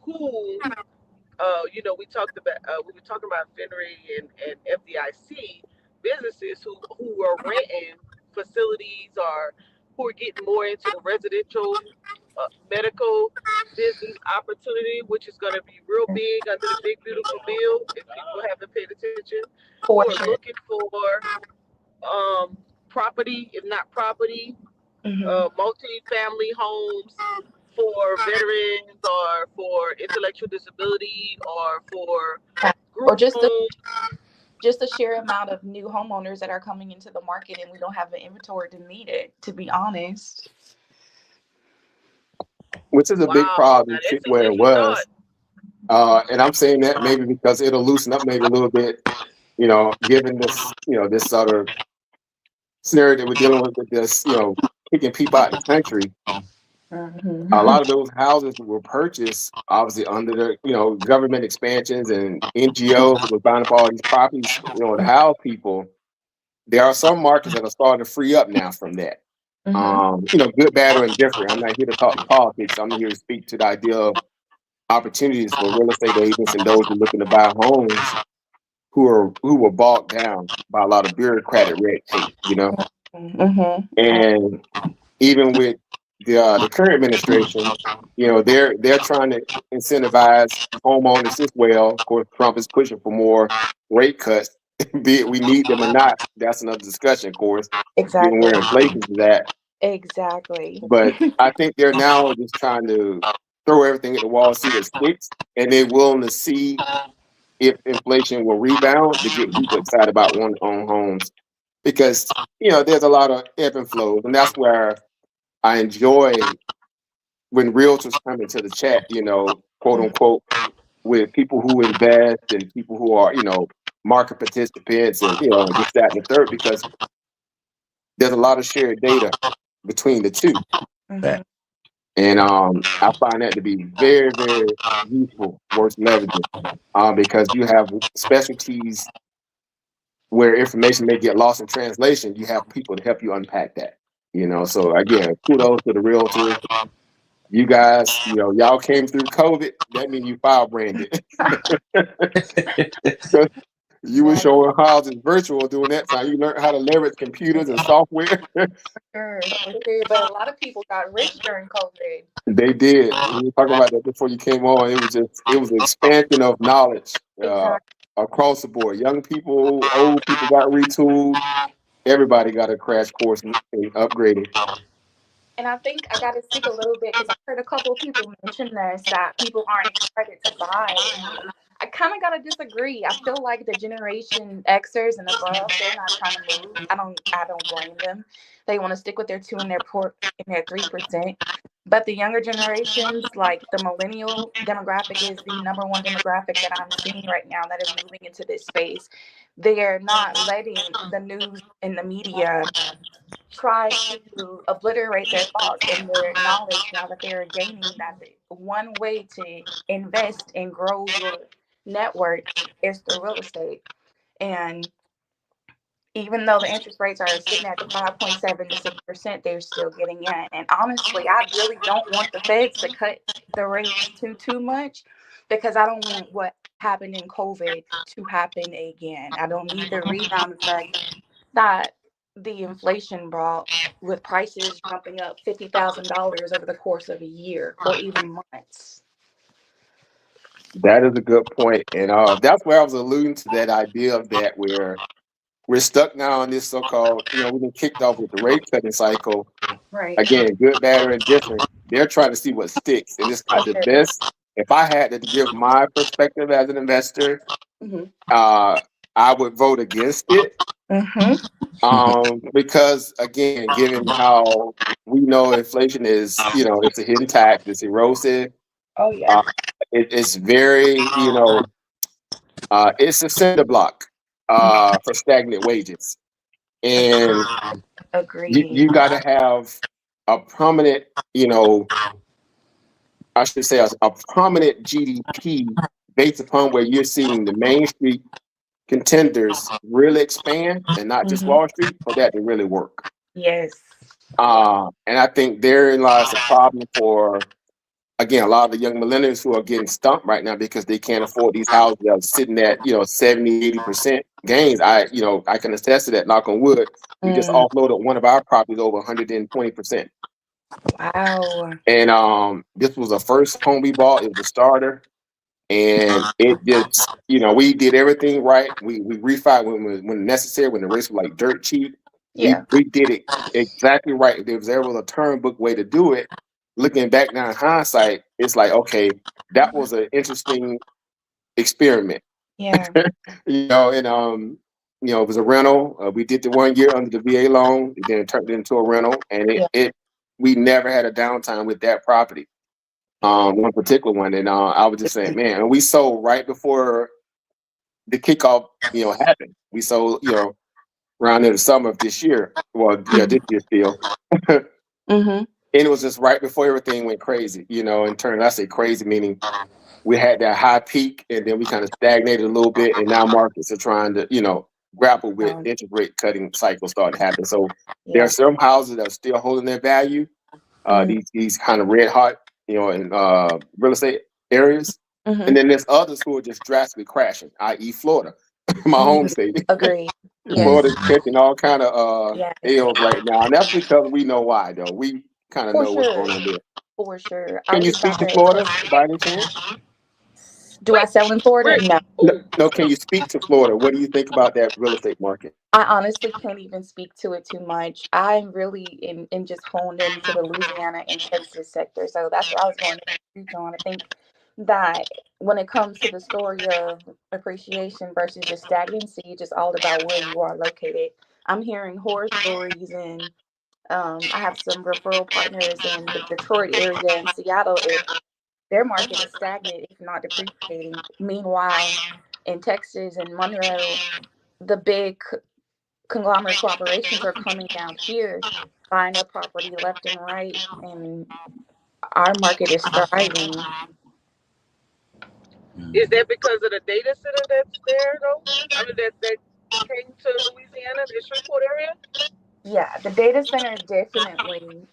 who, we were talking about FINRA and FDIC businesses who are renting facilities or who are getting more into the residential medical business opportunity, which is going to be real big under the big beautiful bill if people haven't paid attention, who For are sure. looking for property, if not property, Mm-hmm. multi-family homes for veterans or for intellectual disability or for group Or homes. just the sheer amount of new homeowners that are coming into the market, and we don't have the inventory to meet it. To be honest. Which is a big Wow, now problem too, that's a where it heavy thought. was. And I'm saying that maybe because it'll loosen up maybe a little bit, given this sort of scenario that we're dealing with this, kicking people out of the country. A Mm-hmm. lot of those houses were purchased obviously under the, government expansions and NGOs that were buying up all these properties, to house people. There are some markets that are starting to free up now from that. Mm-hmm. Good, bad, or indifferent. I'm not here to talk politics. I'm here to speak to the idea of opportunities for real estate agents and those who are looking to buy homes who were bogged down by a lot of bureaucratic red tape, Mm-hmm. and even with the current administration, they're trying to incentivize homeowners as well. Of course, Trump is pushing for more rate cuts, be it we need them or not. That's another discussion, of course, given Exactly. where inflation is at. Exactly. But I think they're now just trying to throw everything at the wall, see what sticks, and they're willing to see if inflation will rebound to get people excited about wanting to own homes. Because, there's a lot of ebb and flows, and that's where I enjoy when realtors come into the chat, quote unquote, with people who invest and people who are, market participants and, this, that, and the third, because there's a lot of shared data between the two. Mm-hmm. And I find that to be very, very useful, worth leveraging, because you have specialties where information may get lost in translation. You have people to help you unpack that. So again, kudos to the realtors. You guys, y'all came through COVID. That means you file branded. You were showing houses virtual during that time. You learned how to leverage computers and software. For sure. But a lot of people got rich during COVID. They did. We were talking about that before you came on. It was an expansion of knowledge Exactly. across the board. Young people, old people got retooled. Everybody got a crash course in upgrading. And I think I got to speak a little bit because I heard a couple of people mention this, that people aren't excited to buy. And I kind of got to disagree. I feel like the Generation Xers and above, they're not trying to move. I don't blame them. They want to stick with their 2 and their 3%. But the younger generations, like the millennial demographic, is the number one demographic that I'm seeing right now that is moving into this space. They're not letting the news and the media try to obliterate their thoughts and their knowledge now that they're gaining, that one way to invest and grow your network is through real estate. And even though the interest rates are sitting at 5.7 to 6%, they're still getting in. And honestly, I really don't want the Feds to cut the rates too much, because I don't want what happened in COVID to happen again. I don't need the rebound effect that the inflation brought, with prices jumping up $50,000 over the course of a year or even months. That is a good point. And that's where I was alluding to that idea of that, where we're stuck now in this so-called, we've been kicked off with the rate cutting cycle. Right. Again, good, bad, or indifferent. They're trying to see what sticks. And it's not the best. If I had to give my perspective as an investor, I would vote against it. Because again, given how we know inflation is, it's a hidden tax, it's erosive. Oh yeah. It's very, it's a cinder block for stagnant wages. And Agreed. you got to have a prominent, I should say a prominent GDP based upon where you're seeing the Main Street contenders really expand, and not just Wall Street, for that to really work. Yes. And I think therein lies the problem for, again, a lot of the young millennials who are getting stumped right now because they can't afford these houses that are sitting at 70-80% gains. I can attest to that, knock on wood. We just offloaded one of our properties over 120%. Wow. And this was the first home we bought. It was a starter. And it just, we did everything right. We refied when necessary, when the rates were like dirt cheap. Yeah. We did it exactly right. If there was a turn book way to do it, looking back now in hindsight, it's like, okay, that was an interesting experiment. Yeah. And it was a rental. We did the 1 year under the VA loan, and then it turned into a rental, and we never had a downtime with that property. One particular one, and I was just saying, man, and we sold right before the kickoff, happened. We sold, around in the summer of this year. Well, this year still. And it was just right before everything went crazy, in turn. I say crazy, meaning we had that high peak, and then we kind of stagnated a little bit, and now markets are trying to, grapple with interest rate cutting cycles starting to happen. So there are some houses that are still holding their value. These kind of red hot, in real estate areas. And then there's others who are just drastically crashing, i.e. Florida, my home state. Agreed. Florida's catching all kind of L's right now. And that's because we know why, though. We kind of know what's going on there. For sure. Can you speak to Florida by any chance? Do I sell in Florida? No, can you speak to Florida? What do you think about that real estate market? I honestly can't even speak to it too much. I'm really in just honed into the Louisiana and Texas sector. So that's what I was going to speak on. I think that when it comes to the story of appreciation versus just stagnancy, it's just all about where you are located. I'm hearing horror stories, and I have some referral partners in the Detroit area and Seattle. Their market is stagnant, if not depreciating. Meanwhile, in Texas and Monroe, the big conglomerate corporations are coming down here, buying up property left and right, and our market is thriving. Is that because of the data center that's there, though? I mean, that came to Louisiana, the Shreveport area? Yeah, the data center definitely.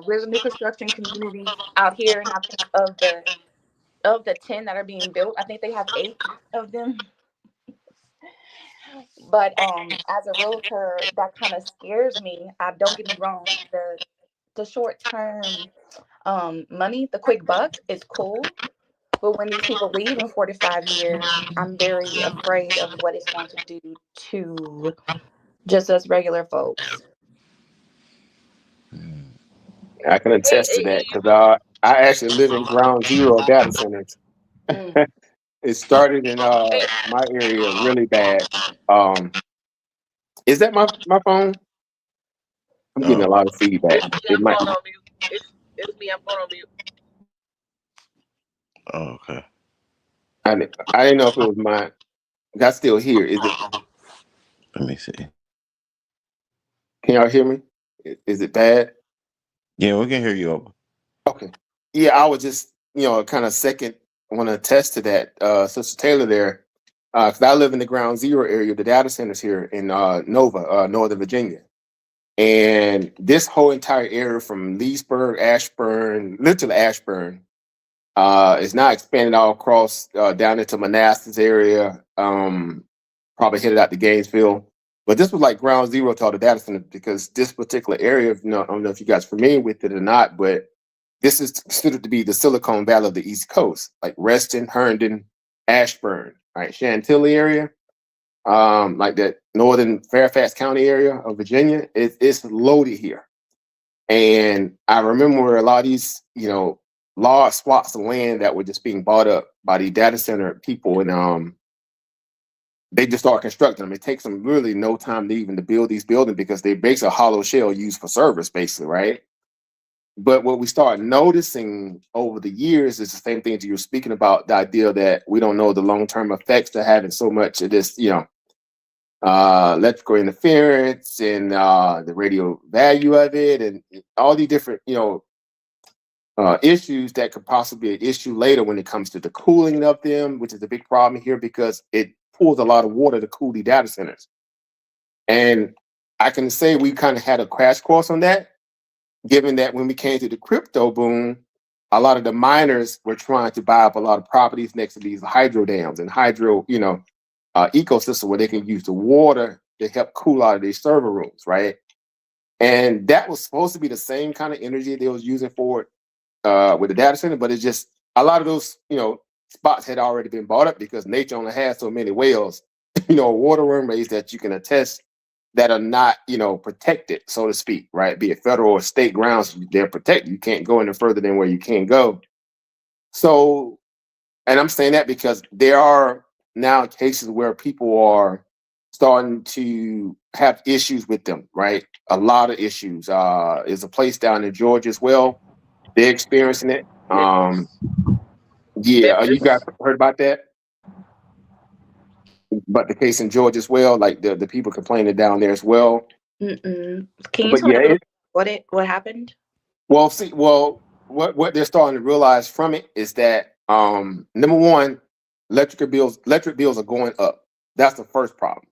There's a new construction community out here, and I think of the 10 that are being built, I think they have 8 of them. But as a realtor, that kind of scares me. Don't get me wrong, the short term money, the quick buck is cool. But when these people leave in 4 to 5 years, I'm very afraid of what it's going to do to just us regular folks. I can attest to that because I actually live in ground zero data centers. Mm. It started in my area really bad. Um, is that my phone? I'm getting a Oh, lot of feedback. It's me. It I'm might. going on mute. It's me. I'm going on mute. oh, okay. I didn't know if it was mine. That's still here. Is it? Let me see. Can y'all hear me? Is it bad? Yeah, we can hear you over. Okay. Yeah, I was just kind of second want to attest to that, Sister Taylor there, because I live in the ground zero area of the data centers here in Nova, Northern Virginia. And this whole entire area from Leesburg, Ashburn, literally Ashburn, is now expanded all across down into Manassas area, probably headed out to Gainesville. But this was like ground zero to all the data centers because this particular area, I don't know if you guys are familiar with it or not, but this is considered to be the Silicon Valley of the East Coast, like Reston, Herndon, Ashburn, right, Chantilly area, like that northern Fairfax County area of Virginia. It's loaded here. And I remember a lot of these, large swaths of land that were just being bought up by the data center people, and they just start constructing them. It takes them really no time to even to build these buildings because they basically a hollow shell used for service, basically, right? But what we start noticing over the years is the same thing that you're speaking about, the idea that we don't know the long-term effects of having so much of this, electrical interference and the radio value of it and all these different, issues that could possibly be an issue later when it comes to the cooling of them, which is a big problem here because it pulls a lot of water to cool the data centers. And I can say we kind of had a crash course on that, given that when we came to the crypto boom, a lot of the miners were trying to buy up a lot of properties next to these hydro dams and hydro, ecosystem where they can use the water to help cool out of these server rooms, right? And that was supposed to be the same kind of energy they was using for it with the data center, but it's just a lot of those, spots had already been bought up because nature only has so many wells, water runways that you can attest that are not, protected, so to speak, right? Be it federal or state grounds, they're protected. You can't go any further than where you can go. So, and I'm saying that because there are now cases where people are starting to have issues with them, right? A lot of issues. There's a place down in Georgia as well. They're experiencing it. Yeah, you guys Memphis. heard about that? But the case in Georgia as well, like the people complaining down there as well. Mm-mm. Can you But tell me yeah, a little what happened? what they're starting to realize from it is that number one, electric bills are going up. That's the first problem.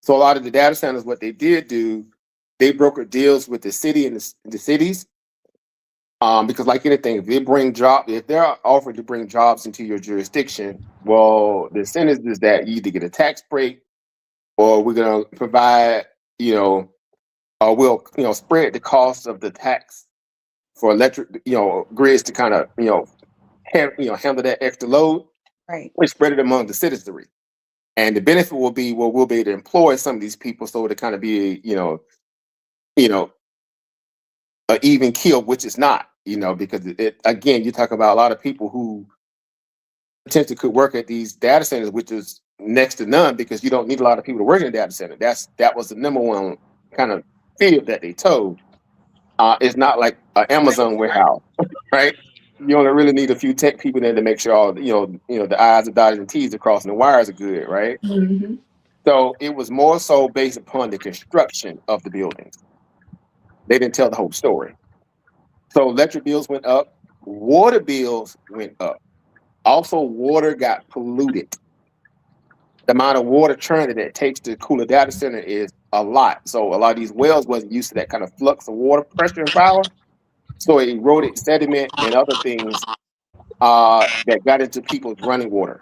So a lot of the data centers, what they did do, they brokered deals with the city and the cities. Because like anything, if they're offered to bring jobs into your jurisdiction, well, the incentive is that you either get a tax break or we're gonna provide, or we'll, spread the cost of the tax for electric, grids to kind of, handle that extra load. Right. We spread it among the citizenry. And the benefit will be, well, we'll be able to employ some of these people so to kind of be, you know, a even keel, which is not, because it again, you talk about a lot of people who potentially could work at these data centers, which is next to none because you don't need a lot of people to work in a data center. That was the number one kind of field that they told. It's not like an Amazon warehouse, right? You only really need a few tech people there to make sure all the I's are dotted and T's are crossing the wires are good, right? Mm-hmm. So it was more so based upon the construction of the buildings. They didn't tell the whole story. So electric bills went up, water bills went up. Also, water got polluted. The amount of water churn that it takes to cool a data center is a lot. So a lot of these wells wasn't used to that kind of flux of water pressure and power. So it eroded sediment and other things that got into people's running water.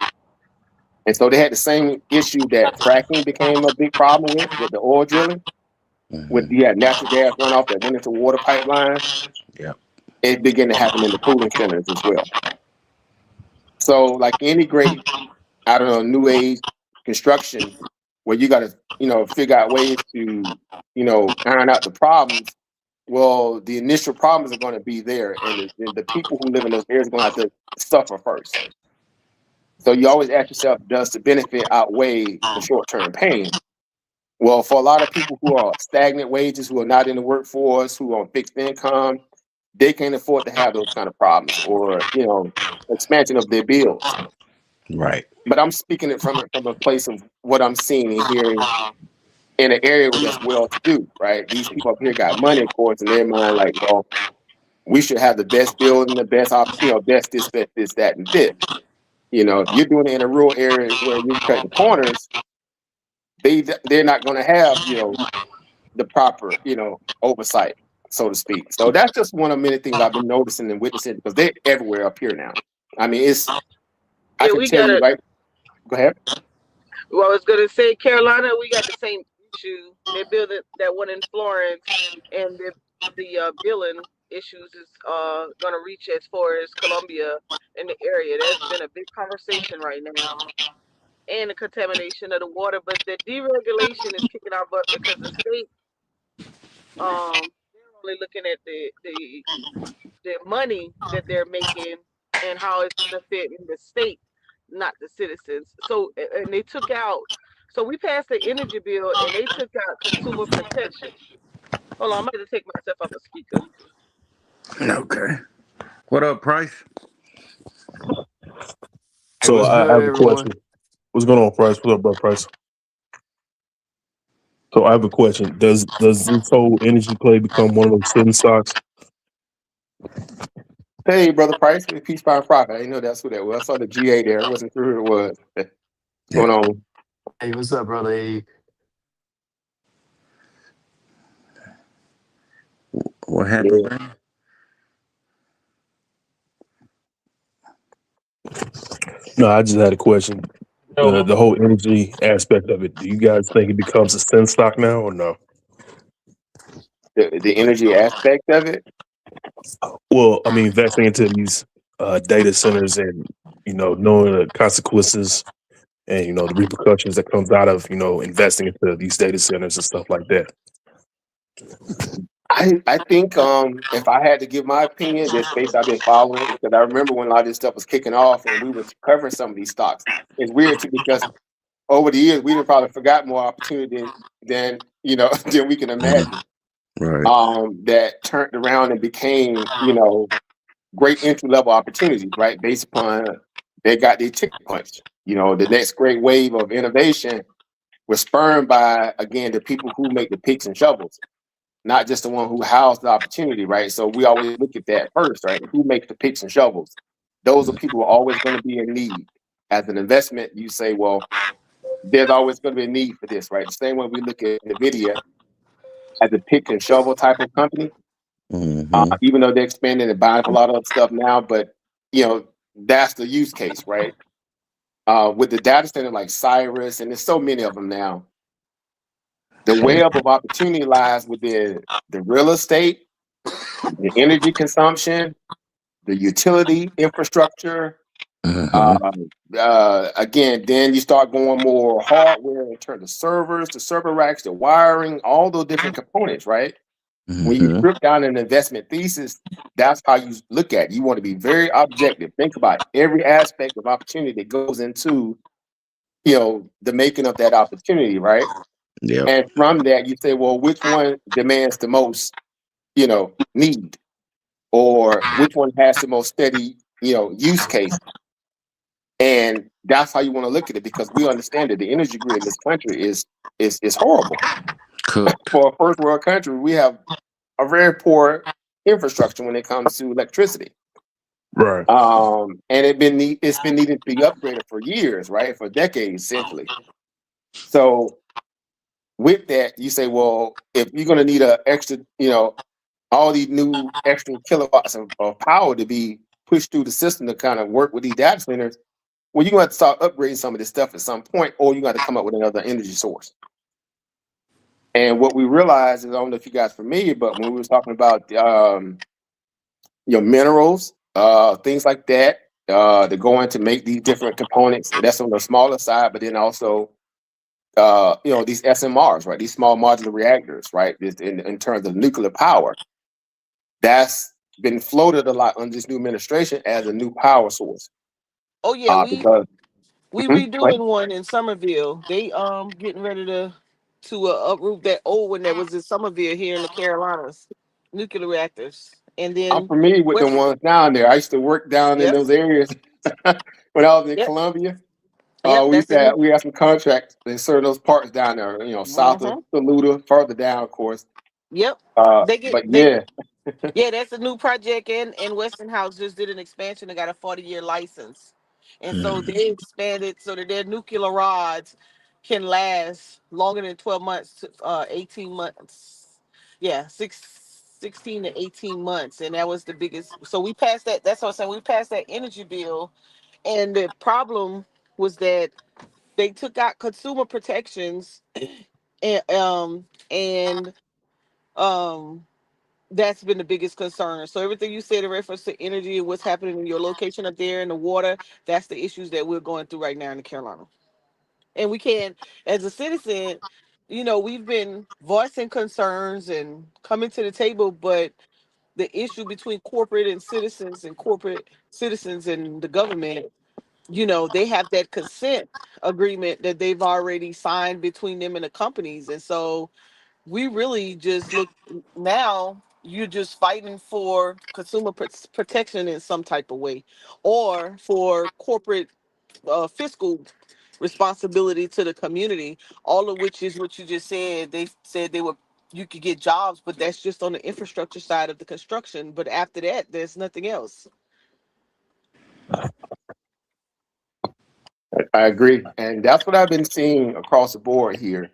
And so they had the same issue that fracking became a big problem with the oil drilling, with Mm-hmm. the natural gas runoff that went into water pipelines. Yep. It began to happen in the cooling centers as well. So, like any great, I don't know, new age construction, where you got to, figure out ways to, iron out the problems. Well, the initial problems are going to be there, and the people who live in those areas are going to have to suffer first. So you always ask yourself, does the benefit outweigh the short-term pain? Well, for a lot of people who are stagnant wages, who are not in the workforce, who are on fixed income, they can't afford to have those kind of problems, or expansion of their bills. Right. But I'm speaking it from a place of what I'm seeing and hearing in an area where that's well to do, right? These people up here got money, of course, in their mind, like, well, we should have the best building, the best best this, that, and this. If you're doing it in a rural area where you're cutting corners, they're not going to have the proper oversight, so to speak. So that's just one of many things I've been noticing and witnessing, because they're everywhere up here now. I mean, I Yeah, can we tell got you, it. right? Go ahead. Well, I was gonna say Carolina, we got the same issue. They're building that one in Florence, and the billing issues is gonna reach as far as Columbia in the area. That's been a big conversation right now, and the contamination of the water. But the deregulation is kicking our butt because the state they're only looking at the money that they're making and how it's benefiting the state, not the citizens. So and they took out. So we passed the energy bill and they took out consumer protection. Hold on, I'm going to take myself off a speaker. Okay. What up, Price? Hey, So what's I good, have a everyone? question. What's going on, Price? What's up, bro, Price? So I have a question. Does this whole energy play become one of those sitting stocks? Hey, brother Price, with Peace Power Profit. I didn't know that's who that was. I saw the GA there. It wasn't sure who it was. What's going on? Hey, what's up, brother? Hey, What happened, Yeah. man? No, I just had a question. The whole energy aspect of it. Do you guys think it becomes a sin stock now or no? The energy aspect of it. Well, I mean, investing into these data centers and knowing the consequences and the repercussions that comes out of investing into these data centers and stuff like that. I think if I had to give my opinion, this space I've been following, because I remember when a lot of this stuff was kicking off and we were covering some of these stocks. It's weird too, because over the years we've probably forgot more opportunity than than we can imagine. Right. That turned around and became great entry level opportunities, right? Based upon they got their ticket punched. The next great wave of innovation was spurned by, again, the people who make the picks and shovels, not just the one who housed the opportunity, right? So we always look at that first, right? Who makes the picks and shovels? Those are people who are always going to be in need. As an investment, you say, well, there's always going to be a need for this, right? The same way we look at NVIDIA as a pick and shovel type of company, Mm-hmm. even though they're expanding and buying a lot of stuff now, but that's the use case, right? With the data center like Cyrus, and there's so many of them now, the web of opportunity lies within the real estate, the energy consumption, the utility infrastructure. Mm-hmm. Again, then you start going more hardware in terms of servers, the server racks, the wiring, all those different components, right? When you Mm-hmm. strip down an investment thesis, that's how you look at it. You want to be very objective. Think about every aspect of opportunity that goes into, the making of that opportunity, right? Yep. And from that, you say, well, which one demands the most, need, or which one has the most steady, use case. And that's how you want to look at it, because we understand that the energy grid in this country is horrible. Cooked. For a first world country, we have a very poor infrastructure when it comes to electricity. Right. And it's been needing to be upgraded for years, right? For decades, essentially. So with that, you say, well, if you're going to need an extra, all these new extra kilowatts of power to be pushed through the system to kind of work with these data centers, well, you're going to have to start upgrading some of this stuff at some point, or you're going to come up with another energy source. And what we realized is, I don't know if you guys are familiar, but when we was talking about minerals, things like that, they're going to make these different components. That's on the smaller side, but then also these SMRs, right? These small modular reactors, right? In terms of nuclear power, that's been floated a lot under this new administration as a new power source. Oh yeah, Because we Mhm. Go ahead. redoing one in Somerville. They getting ready to uproot that old one that was in Somerville here in the Carolinas, nuclear reactors, and I'm then familiar with the West. ones down there. I used to work down in Yep, those areas when I was in yep, Columbia. yep. That's the new. We had some contracts in certain those parts down there, south of Hmm. Saluda, further down, of course. Yep. But yeah, Yeah, that's a new project, and Westinghouse just did an expansion. They got a 40-year license, and so Mm. they expanded so that their nuclear rods can last longer than 12 months, 18 months. Yeah, 16 to 18 months, and that was the biggest. So we passed that. That's what I'm saying. We passed that energy bill, and the problem was that they took out consumer protections, and that's been the biggest concern. So everything you said in reference to energy and what's happening in your location up there in the water, that's the issues that we're going through right now in the Carolina. And we can, as a citizen, we've been voicing concerns and coming to the table, but the issue between corporate citizens and the government, they have that consent agreement that they've already signed between them and the companies. And so we really just look now, you're just fighting for consumer protection in some type of way, or for corporate fiscal responsibility to the community, all of which is what you just said. They said you could get jobs, but that's just on the infrastructure side of the construction, but after that there's nothing else. I agree, and that's what I've been seeing across the board here,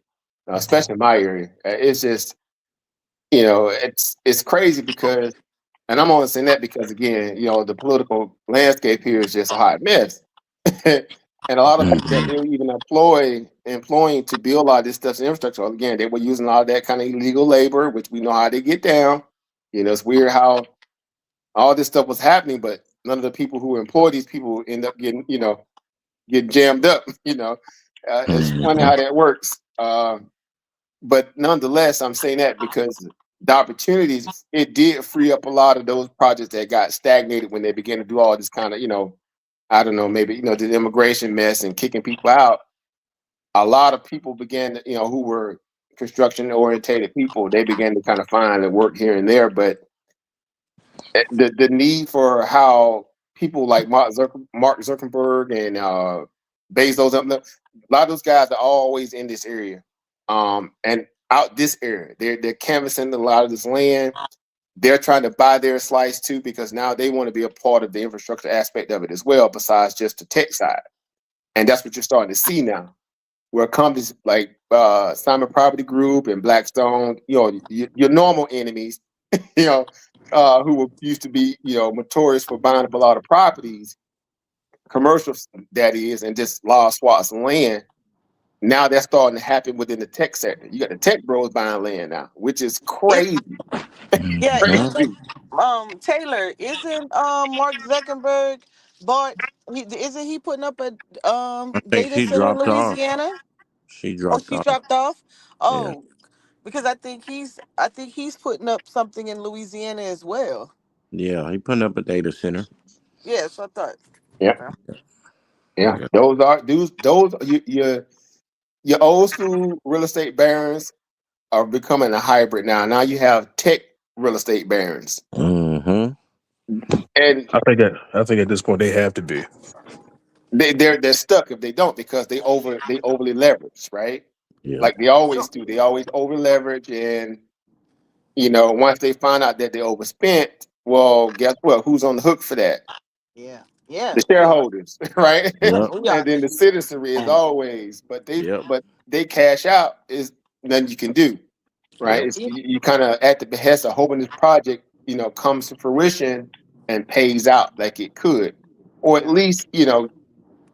especially in my area. It's just it's crazy because, and I'm only saying that because again, the political landscape here is just a hot mess. And a lot of people that Mhm. they're even employing to build a lot of this stuff in infrastructure. Again, they were using a lot of that kind of illegal labor, which we know how they get down. It's weird how all this stuff was happening, but none of the people who employ these people end up get jammed up. It's funny Mhm. how that works. But nonetheless, I'm saying that because the opportunities, it did free up a lot of those projects that got stagnated when they began to do all this kind of, I don't know, maybe, the immigration mess and kicking people out. A lot of people began to, who were construction orientated people, they began to kind of find and work here and there. But the need for how people like Mark Zuckerberg and Bezos, a lot of those guys are always in this area, and out this area, they're canvassing a lot of this land. They're trying to buy their slice too because now they want to be a part of the infrastructure aspect of it as well, besides just the tech side. And that's what you're starting to see now, where companies like Simon Property Group and Blackstone, your normal enemies, you know, used to be, notorious for buying up a lot of properties, commercial that is, and just large swaths of land. Now that's starting to happen within the tech sector. You got the tech bros buying land now, which is It, crazy, yeah, Mhm. isn't crazy. Taylor, isn't Mark Zuckerberg bought isn't he putting up a I think data she center in dropped off. Louisiana? She Oh, dropped she off. dropped off. Yeah. Oh, because I think he's putting up something in Louisiana as well. Yeah. He putting up a data center. Yes, I thought. Yeah, Okay. yeah. Yeah. Those your old school real estate barons are becoming a hybrid now. Now you have tech real estate barons, Mm-hmm. and I think at this point they have to be. they're stuck if they don't because they overly leverage, right? Yep. Like they So always do. They always over leverage, and once they find out that they overspent, well, guess what? Who's on the hook for that? yeah, yeah, The we are. shareholders, right? Yep. We And are. then the citizenry is always, Yep. but they cash out is nothing you can do, right? Yep. It's you kind of at the behest of hoping this project, comes to fruition and pays out like it could, or at Yeah. least,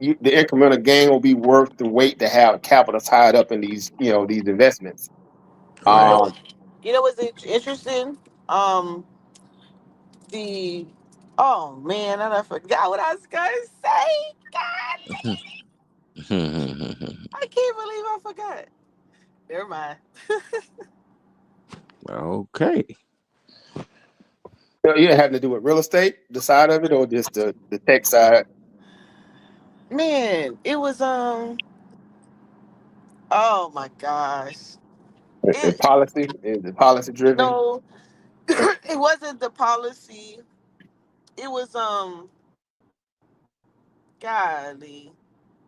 the incremental gain will be worth the weight to have capital tied up in these, these investments. You Right. know, Um, you know what's interesting? Um, the oh man, I forgot what I was gonna say. God, I can't believe I forgot. Never mind. Okay. you having to do with real estate, the side of it, or just the tech side, Man, it was oh my gosh. the It policy, is the policy driven? no, it wasn't the policy. It was golly.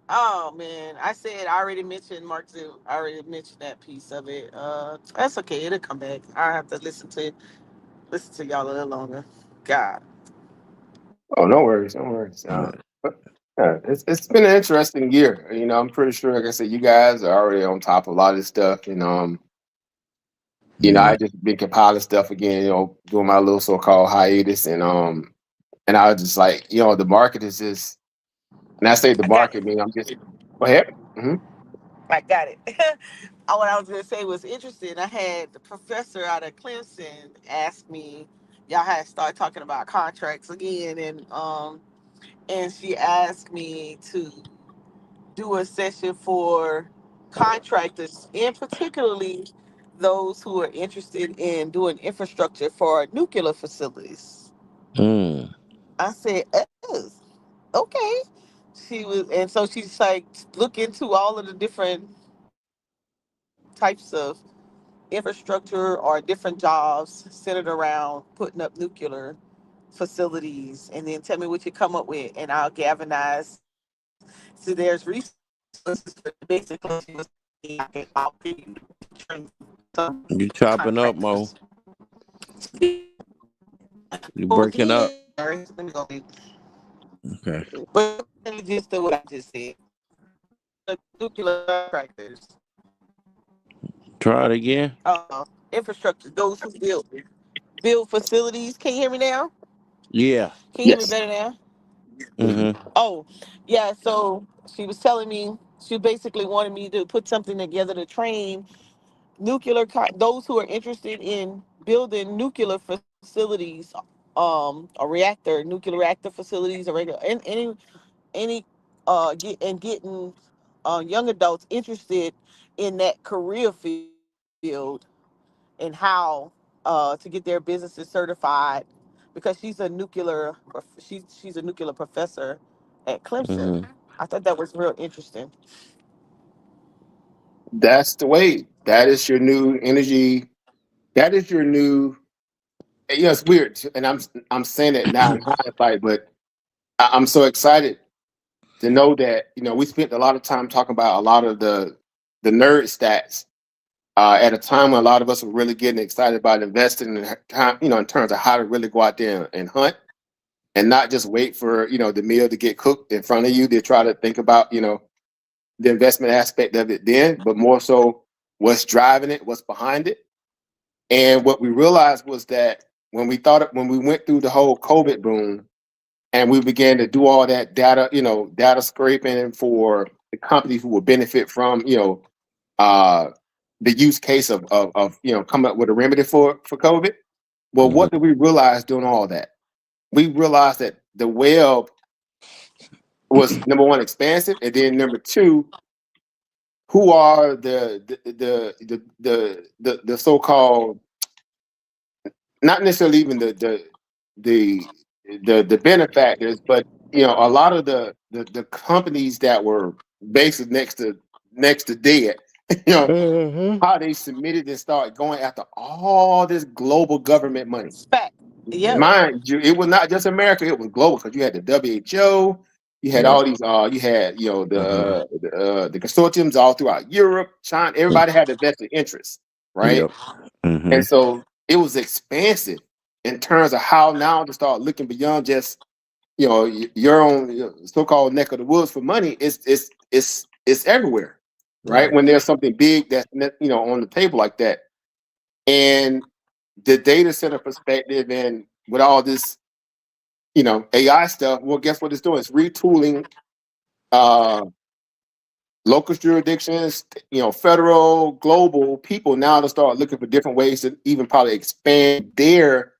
Oh man, I already mentioned Mark Zoo. I already mentioned that piece of it. That's okay. It'll come back. I have to listen to y'all a little longer. God. Oh, no worries, no worries. But, it's been an interesting year. I'm pretty sure, like I said, you guys are already on top of a lot of this stuff, and Yeah. I just been compiling stuff again, doing my little so-called hiatus, and I was just like, the market is just, and I say the I got it. market, mean I'm just go ahead. Hmm. I got it. What I was gonna say was interesting. I had the professor out of Clemson ask me, y'all had started talking about contracts again, and she asked me to do a session for contractors, and particularly those who are interested in doing infrastructure for nuclear facilities. Mm. I said, oh, okay. She was, and so she's like, look into all of the different types of infrastructure or different jobs centered around putting up nuclear facilities, and then tell me what you come up with, and I'll galvanize. So there's resources, but basically, she was saying, I'll pay you to train some You chopping up, Mo? contractors. You Oh, breaking up? yeah. Let me go. Okay. But just do what I just said. The nuclear contractors, Try it again. infrastructure, those who build facilities. Can you hear me now? Yeah. Can you hear me Yes. better now? Mm-hmm. Oh, yeah. So she was telling me she basically wanted me to put something together to train those who are interested in building nuclear facilities, nuclear reactor facilities, or regular, and any getting young adults interested in that career field, and how to get their businesses certified, because she's a nuclear professor at Clemson. Mm-hmm. I thought that was real interesting. That's the way. That is your new energy. That is your new. It's weird, and I'm saying it now in hindsight, but I'm so excited to know that we spent a lot of time talking about a lot of the nerd stats at a time when a lot of us were really getting excited about investing in time, in terms of how to really go out there and hunt and not just wait for the meal to get cooked in front of you to try to think about the investment aspect of it then, but more so what's driving it, what's behind it. And what we realized was that when we went through the whole COVID boom and we began to do all that data, data scraping for the companies who will benefit from, uh, the use case of coming up with a remedy for COVID. Well, Mm-hmm. what did we realize doing all that? We realized that the web was number one expansive, and then number two, who are the so-called, not necessarily even the the benefactors, but a lot of the companies that were basically next to dead, you know, Mm-hmm. how they submitted and started going after all this global government money. Spec. Yep. Mind you, it was not just America; it was global because you had the WHO, you had Yep. all these, you had Mm-hmm. the consortiums all throughout Europe, China. Everybody had a vested interest, right? Yep. Mm-hmm. And so it was expansive in terms of how now to start looking beyond just your own so-called neck of the woods for money. It's everywhere, right? Right. When there's something big that's on the table like that, and the data center perspective, and with all this AI stuff, well, guess what it's doing? It's retooling uh, local jurisdictions, federal, global people now to start looking for different ways to even probably expand their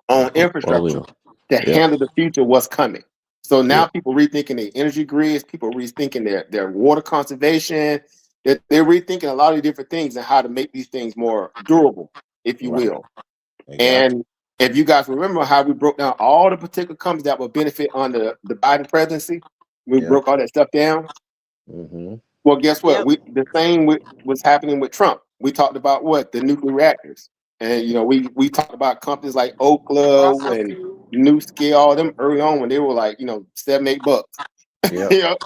own infrastructure Portfolio. to Yep. handle the future, what's coming. So now Yep. people rethinking their energy grids, people rethinking their water conservation. They're rethinking a lot of different things and how to make these things more durable, if you Right. will. They got And if you guys remember how we broke down all the particular companies that will benefit under the Biden presidency, we Yeah. broke all that stuff down. Mm-hmm. Well, guess what? Yep. The same was happening with Trump. We talked about what? The nuclear reactors. And we talked about companies like Oklo Fossil and fuel. New Scale, all them early on when they were like, $7-8. Yep. you know,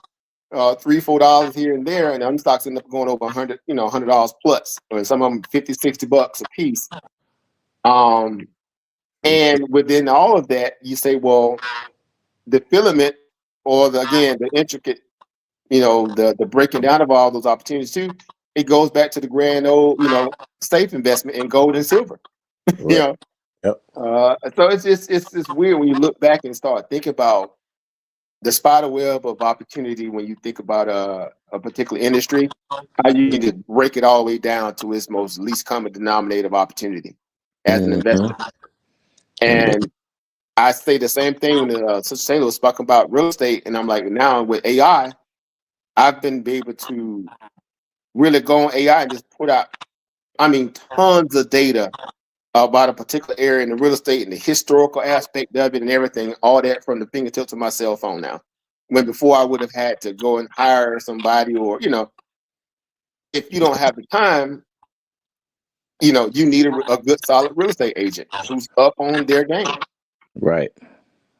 $3-4 here and there, and them stocks end up going over $100 plus, or some of them $50-60 a piece. And within all of that, you say, well, the filament or the intricate, the breaking down of all those opportunities too, it goes back to the grand old, safe investment in gold and silver. you Right. know. Yep. So it's weird when you look back and start thinking about the spider web of opportunity when you think about a particular industry, how you can just break it all the way down to its most least common denominator of opportunity as an investor. And I say the same thing when Sister Taylor was talking about real estate, and I'm like, now with AI, I've been able to really go on AI and just put out, tons of data about a particular area in the real estate and the historical aspect of it and everything, all that from the fingertips of my cell phone now. When before I would have had to go and hire somebody, or if you don't have the time, you need a good solid real estate agent who's up on their game Right.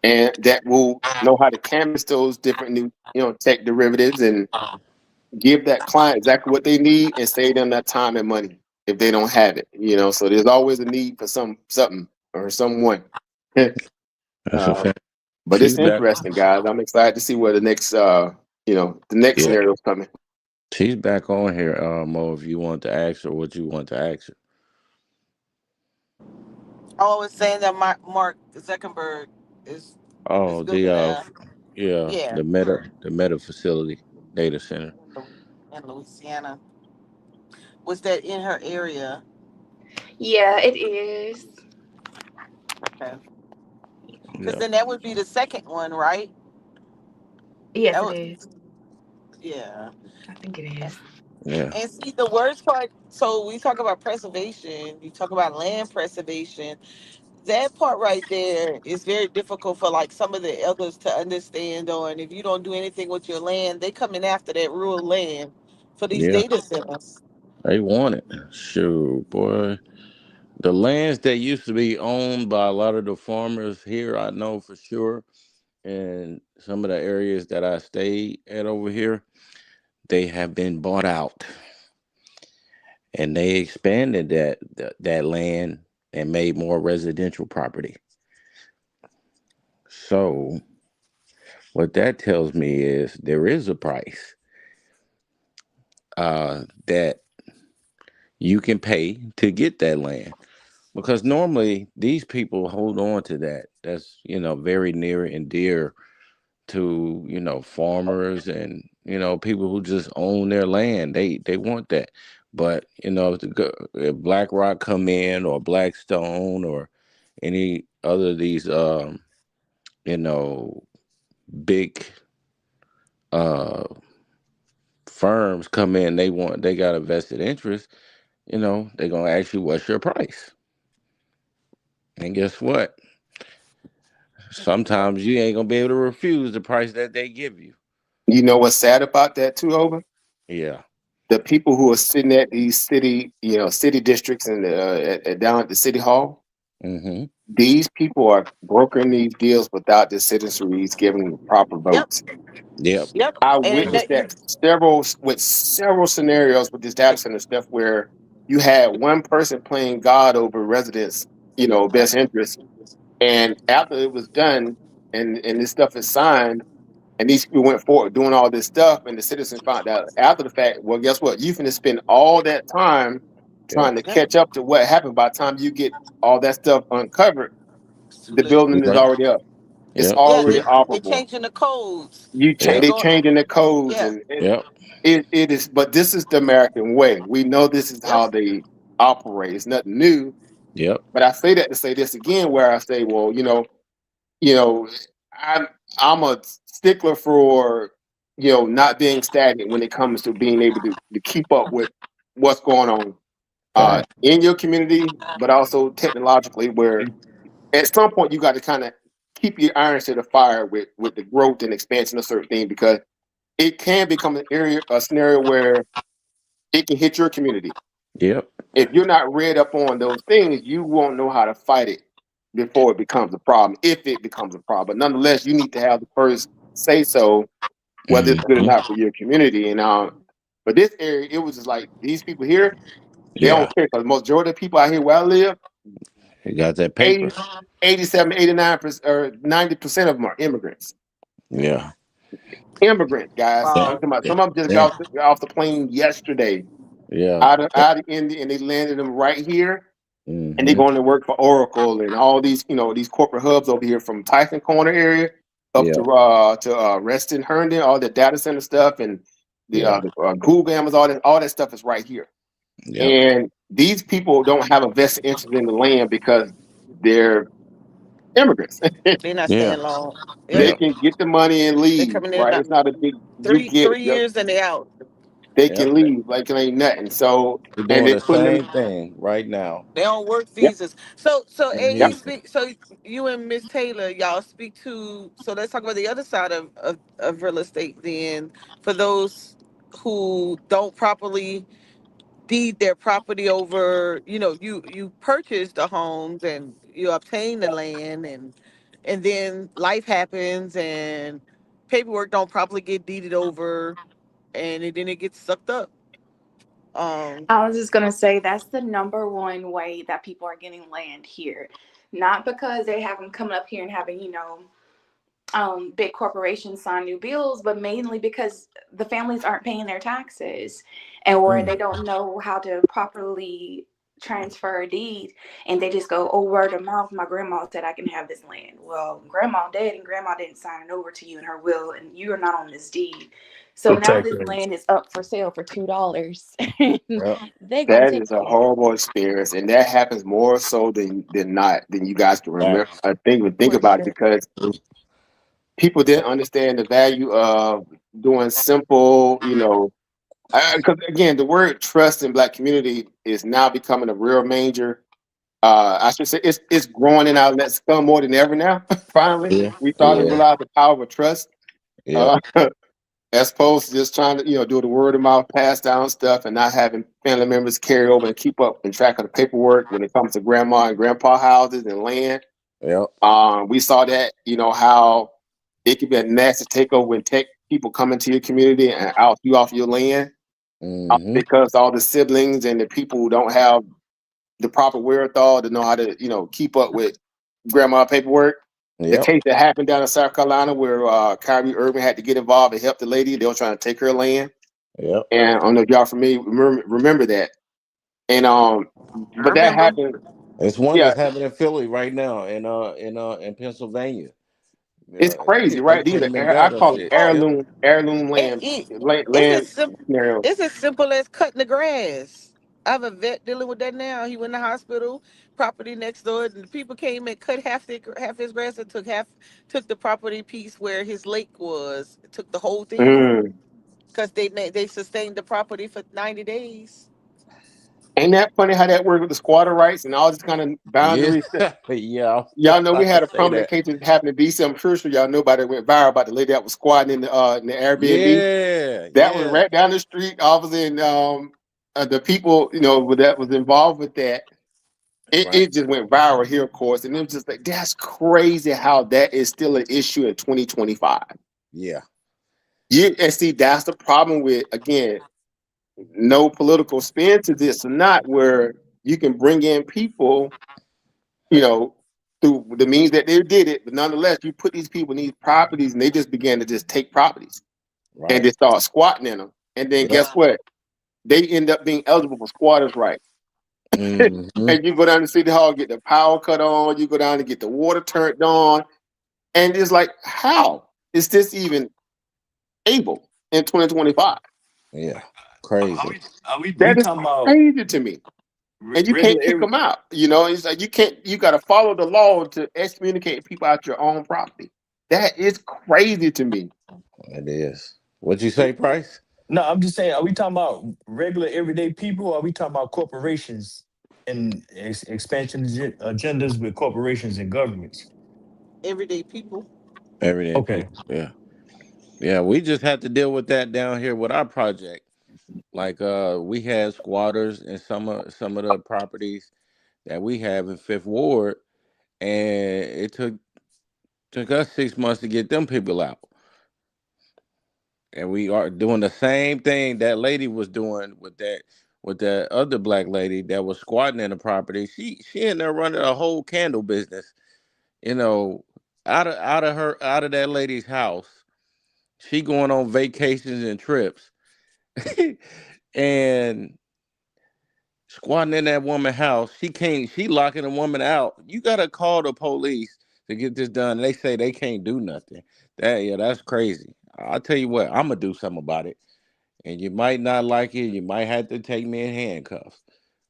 and that will know how to canvas those different new tech derivatives and give that client exactly what they need and save them that time and money if they don't have it. So there's always a need for something or someone. That's a fact. But She's it's back. interesting, guys. I'm excited to see where the next Yeah. scenario is coming. She's back on here, Mo, if you want to ask her what you want to ask her. I was saying that Mark Zuckerberg is Oh, building a yeah the meta facility data center. in Louisiana. Was that in her area? Yeah, it is. Okay. Because Yeah. then that would be the second one, right? Yes, That it was is. yeah. I think it is. Yeah. And see the worst part. So we talk about preservation. You talk about land preservation. That part right there is very difficult for like some of the elders to understand on. If you don't do anything with your land, they coming after that rural land for these Yeah. data centers. They want it. Sure, boy. The lands that used to be owned by a lot of the farmers here, I know for sure. And some of the areas that I stayed at over here, they have been bought out. And they expanded that land and made more residential property. So what that tells me is there is a price that you can pay to get that land, because normally these people hold on to that. That's very near and dear to farmers and people who just own their land. They want that. But if BlackRock come in, or Blackstone, or any other of these you know big uh firms come in, they got a vested interest. They're gonna ask you what's your price. And guess what? Sometimes you ain't gonna be able to refuse the price that they give you. You know what's sad about that too, Over? Yeah. The people who are sitting at these city districts and down at the city hall, Mm-hmm. these people are brokering these deals without the citizens giving them the proper Yep, votes. Yep. yep. I And witnessed that several scenarios with this data center stuff where you had one person playing God over residents, best interest. And after it was done and this stuff is signed and these people went forward doing all this stuff and the citizens found out after the fact, well, guess what? You finna spend all that time Yep. trying to yep, catch up to what happened. By the time you get all that stuff uncovered, it's too the late. building You're is right. already up. It's Yep. Yeah, already they operable. changing the codes. Yep. They They go. changing the codes, Yeah. and Yep. it is. But this is the American way. We know this is Yep. how they operate. It's nothing new. Yep. But I say that to say this again, where I say, well, you know, I'm I'm a stickler for not being stagnant when it comes to being able to keep up with what's going on Right. in your community, but also technologically, where at some point you got to kind of keep your irons to the fire with the growth and expansion of certain things because it can become a scenario where it can hit your community. Yep. If you're not read up on those things, you won't know how to fight it before it becomes a problem, if it becomes a problem. But nonetheless, you need to have the first say so whether it's good or Mhm. not for your community. And but this area, it was just like these people here, they Yeah. don't care because majority of the people out here where I live, You got that 80, paper. 87, 89% or 90% of them are immigrants. Yeah. Immigrants, guys. Yeah. I'm talking about Yeah. some of them just Yeah. got off the plane yesterday Yeah. out of India, and they landed them right here, and they're Mm-hmm. going to work for Oracle and all these these corporate hubs over here from Tyson Corner area up Yeah. to Reston, Herndon, all the data center stuff and Yeah. the Google Gamas, all that stuff is right here. Yep. And these people don't have a vested interest in the land because they're immigrants. They're not Yeah. staying long. Yep. They Yeah. can get the money and They leave, coming in right? about It's not a big you three get three years and they out. they Yep. can leave like it ain't nothing. So We're and doing they the putting them. same thing right now. They don't work Yep, visas. So yep. AE Mhm. speak. So you and Miss Taylor, y'all speak to. So let's talk about the other side of real estate. Then for those who don't properly deed their property over, you purchase the homes and you obtain the land, and then life happens and paperwork don't properly get deeded over, and then it gets sucked up. Um, I was just gonna say that's the number one way that people are getting land here. Not because they have them coming up here and having, big corporations sign new bills, but mainly because the families aren't paying their taxes and or Mm. they don't know how to properly transfer a deed, and they just go, oh, word of mouth, my grandma said I can have this land. Well, grandma dead and grandma didn't sign it over to you in her will, and you are not on this deed. So So now tax this liens. land is up for sale for $2. Yep. They gonna That take is a it. horrible experience, and that happens more so than not than you guys can remember. Facts. I think For about it sure. because people didn't understand the value of doing simple, because again, the word trust in Black community is now becoming a real major. I should say it's growing in our let's come more than ever now. Finally, Yeah. we starting to Yeah. realize the power of trust. Yep. Uh, as opposed to just trying to do the word of mouth pass down stuff and not having family members carry over and keep up and track of the paperwork when it comes to grandma and grandpa houses and land. Yep. We saw that how it could be a nasty takeover when tech people come into your community and out you off your land Mm-hmm. because all the siblings and the people who don't have the proper wherewithal to know how to keep up with grandma paperwork. The Yep. case that happened down in South Carolina where Kyrie Irving had to get involved and help the lady. They were trying to take her land. Yep. And I don't know if y'all from me remember that. And I but that remember. happened. It's one Yeah, that's happening in Philly right now, in Pennsylvania. it's crazy, They right? These came are and got I us call it shit. Oh, Yep. heirloom it, land it land, it's as land simple. scenarios. It's as simple as cutting the grass. I have a vet dealing with that now. He went to the hospital, property next door, and the people came and cut half his grass and took the property piece where his lake was, took the whole thing Mm. because they sustained the property for 90 days. Ain't that funny how that works with the squatter rights and all this kind of Yeah. boundaries? Yeah. I was Y'all just know we about to had a say prominent that. case that happened in DC. I'm sure y'all know about it. Went viral about the lady that was squatting in the Airbnb. Yeah. That was Yeah. right down the street. Obviously, and the people that was involved with that, Right. it just went viral here, of course. And it was just like that's crazy how that is still an issue in 2025. Yeah. And see, that's the problem with again, no political spin to this or not, where you can bring in people, you know, through the means that they did it, but nonetheless, you put these people in these properties and they just began to just take properties and Right. just start squatting in them. And then Yep. guess what? They end up being eligible for squatters' rights. Mm-hmm. And you go down to City Hall, get the power cut on, you go down to get the water turned on. And it's like, how is this even able in 2025? Yeah, Are crazy. we That is talking about crazy to me. And you can't regular kick them out. It's like you can't. You got to follow the law to excommunicate people out your own property. That is crazy to me. It is. What'd you say, Price? No, I'm just saying, are we talking about regular everyday people, or are we talking about corporations and expansion agendas with corporations and governments? Everyday people. Everyday Okay. people. Yeah. Yeah, we just had to deal with that down here with our project. Like we had squatters in some of the properties that we have in Fifth Ward, and it took us 6 months to get them people out. And we are doing the same thing that lady was doing with that other black lady that was squatting in the property. She in there running a whole candle business, you know, out of that lady's house. She going on vacations and trips. And squatting in that woman's house. She can't. She locking the woman out. You gotta call the police to get this done. They say they can't do nothing. That's crazy. I'll tell you what. I'm gonna do something about it. And you might not like it. You might have to take me in handcuffs,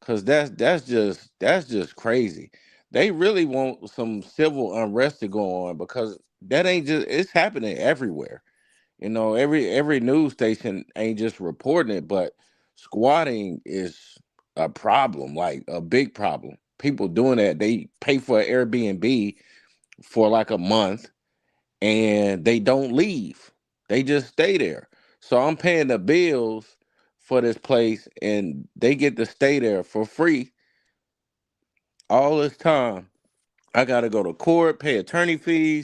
cause that's just crazy. They really want some civil unrest to go on because that ain't just. It's happening everywhere. Every news station ain't just reporting it, but squatting is a problem, like a big problem. People doing that, they pay for an Airbnb for like a month and they don't leave. They just stay there. So I'm paying the bills for this place and they get to stay there for free all this time. I gotta go to court, pay attorney fees,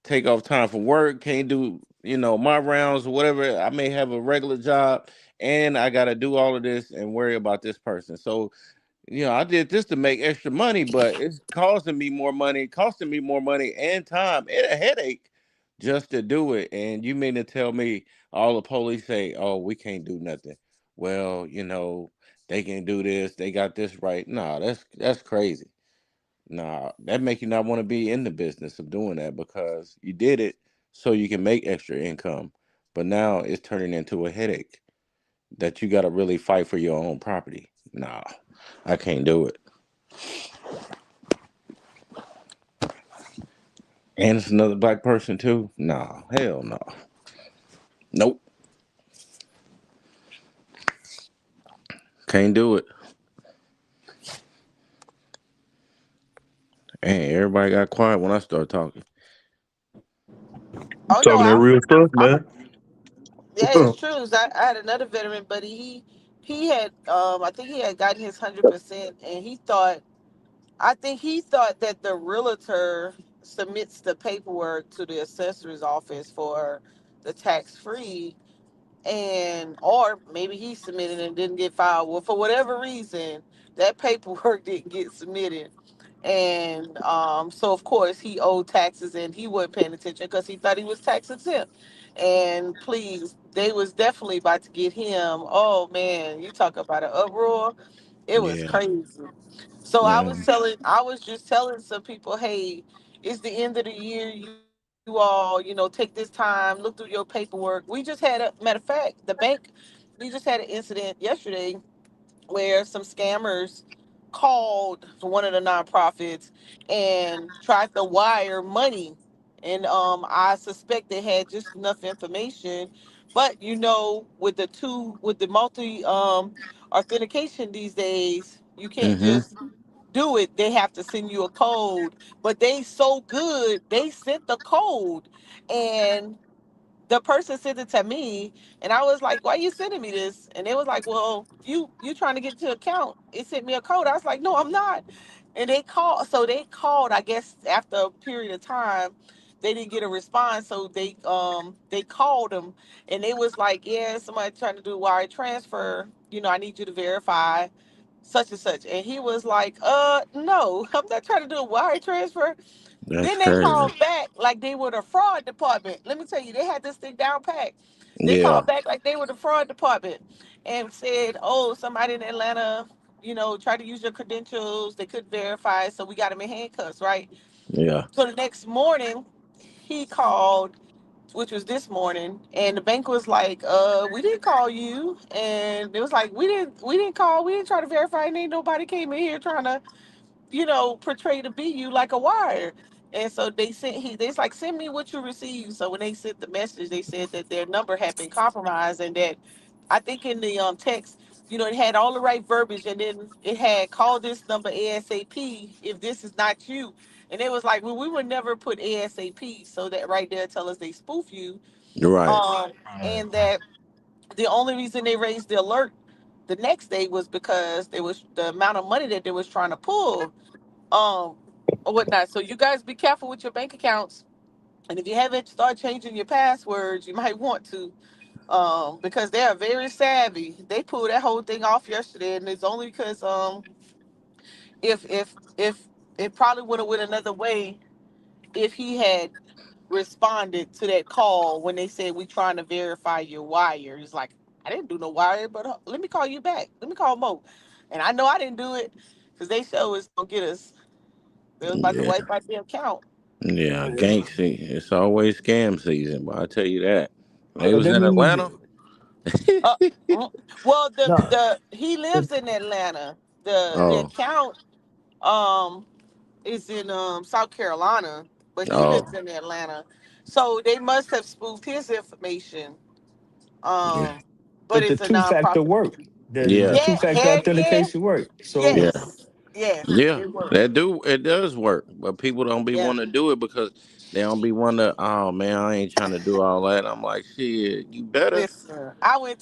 take off time from work, can't do, my rounds or whatever. I may have a regular job and I got to do all of this and worry about this person. So, I did this to make extra money, but it's costing me more money and time and a headache just to do it. And you mean to tell me all the police say, "Oh, we can't do nothing." Well, they can do this. They got this right. No, that's crazy. Nah, that make you not want to be in the business of doing that because you did it so you can make extra income. But now it's turning into a headache that you got to really fight for your own property. Nah, I can't do it. And it's another black person too. Nah, hell no. Nope, can't do it. And everybody got quiet when I start talking. Oh no, Talking that real stuff, I'm man. yeah, it's true. I had another veteran, but he had I think he had gotten his 100%, and I think he thought that the realtor submits the paperwork to the assessor's office for the tax free, and or maybe he submitted and didn't get filed. Well, for whatever reason, that paperwork didn't get submitted, and so of course he owed taxes and he wasn't paying attention because he thought he was tax exempt. And please, they was definitely about to get him. Oh man, you talk about an uproar. It was Yeah, crazy. So yeah, I was just telling some people, hey, it's the end of the year. You all, take this time, look through your paperwork. We just had a matter of fact, the bank, we just had an incident yesterday where some scammers called one of the nonprofits and tried to wire money. And I suspect they had just enough information. But with the multi authentication these days, you can't mm-hmm, just do it. They have to send you a code. But they so good, they sent the code. And the person sent it to me, and I was like, "Why are you sending me this?" And they was like, "Well, you trying to get to account? It sent me a code." I was like, "No, I'm not." And they called. I guess after a period of time, they didn't get a response, so they called them, and they was like, "Yeah, somebody trying to do a wire transfer. I need you to verify." Such and such, and he was like, no, I'm not trying to do a wire transfer." that's Then they crazy. called back like they were the fraud department. Let me tell you, they had this thing down packed. They Yeah, called back like they were the fraud department and said, "Oh, somebody in Atlanta, tried to use your credentials. They couldn't verify, so we got them in handcuffs, right?" yeah, So the next morning, he called, which was this morning, and the bank was like, we didn't call you. And it was like, we didn't call, we didn't try to verify, and ain't nobody came in here trying to, portray to be you like a wire. And so they's like, send me what you received. So when they sent the message, they said that their number had been compromised, and that I think in the text, it had all the right verbiage, and then it had call this number ASAP if this is not you. And it was like, well, we would never put ASAP, so that right there tell us they spoof you. Right. Um, Right. and that the only reason they raised the alert the next day was because there was the amount of money that they was trying to pull, or whatnot. So you guys be careful with your bank accounts, and if you haven't started changing your passwords, you might want to, because they are very savvy. They pulled that whole thing off yesterday, and it's only because if it probably would have went another way if he had responded to that call when they said we trying to verify your wire. He's like, I didn't do no wire, but let me call you back. Let me call Mo, and I know I didn't do it because they show was gonna get us. They was about to Yeah. wipe out their account. Yeah. Yeah. Gang season. It's always scam season, but I tell you that. They But was they in need Atlanta. Uh, well, the no. the he But lives in Atlanta. The Oh. account um is in South Carolina, but he Oh. lives in Atlanta. So they must have spoofed his information. Yeah. Um, but but the it's a two factor nonprofit. work. The Yeah. two Yeah, factor heck yeah. authentication work. So Yeah. Yes. Yes. Yeah. It works. It does work, but people don't be Yeah. wanting to do it because they don't be wanting to. Oh man, I ain't trying to do all that. I'm like, shit, you better. Listen, I would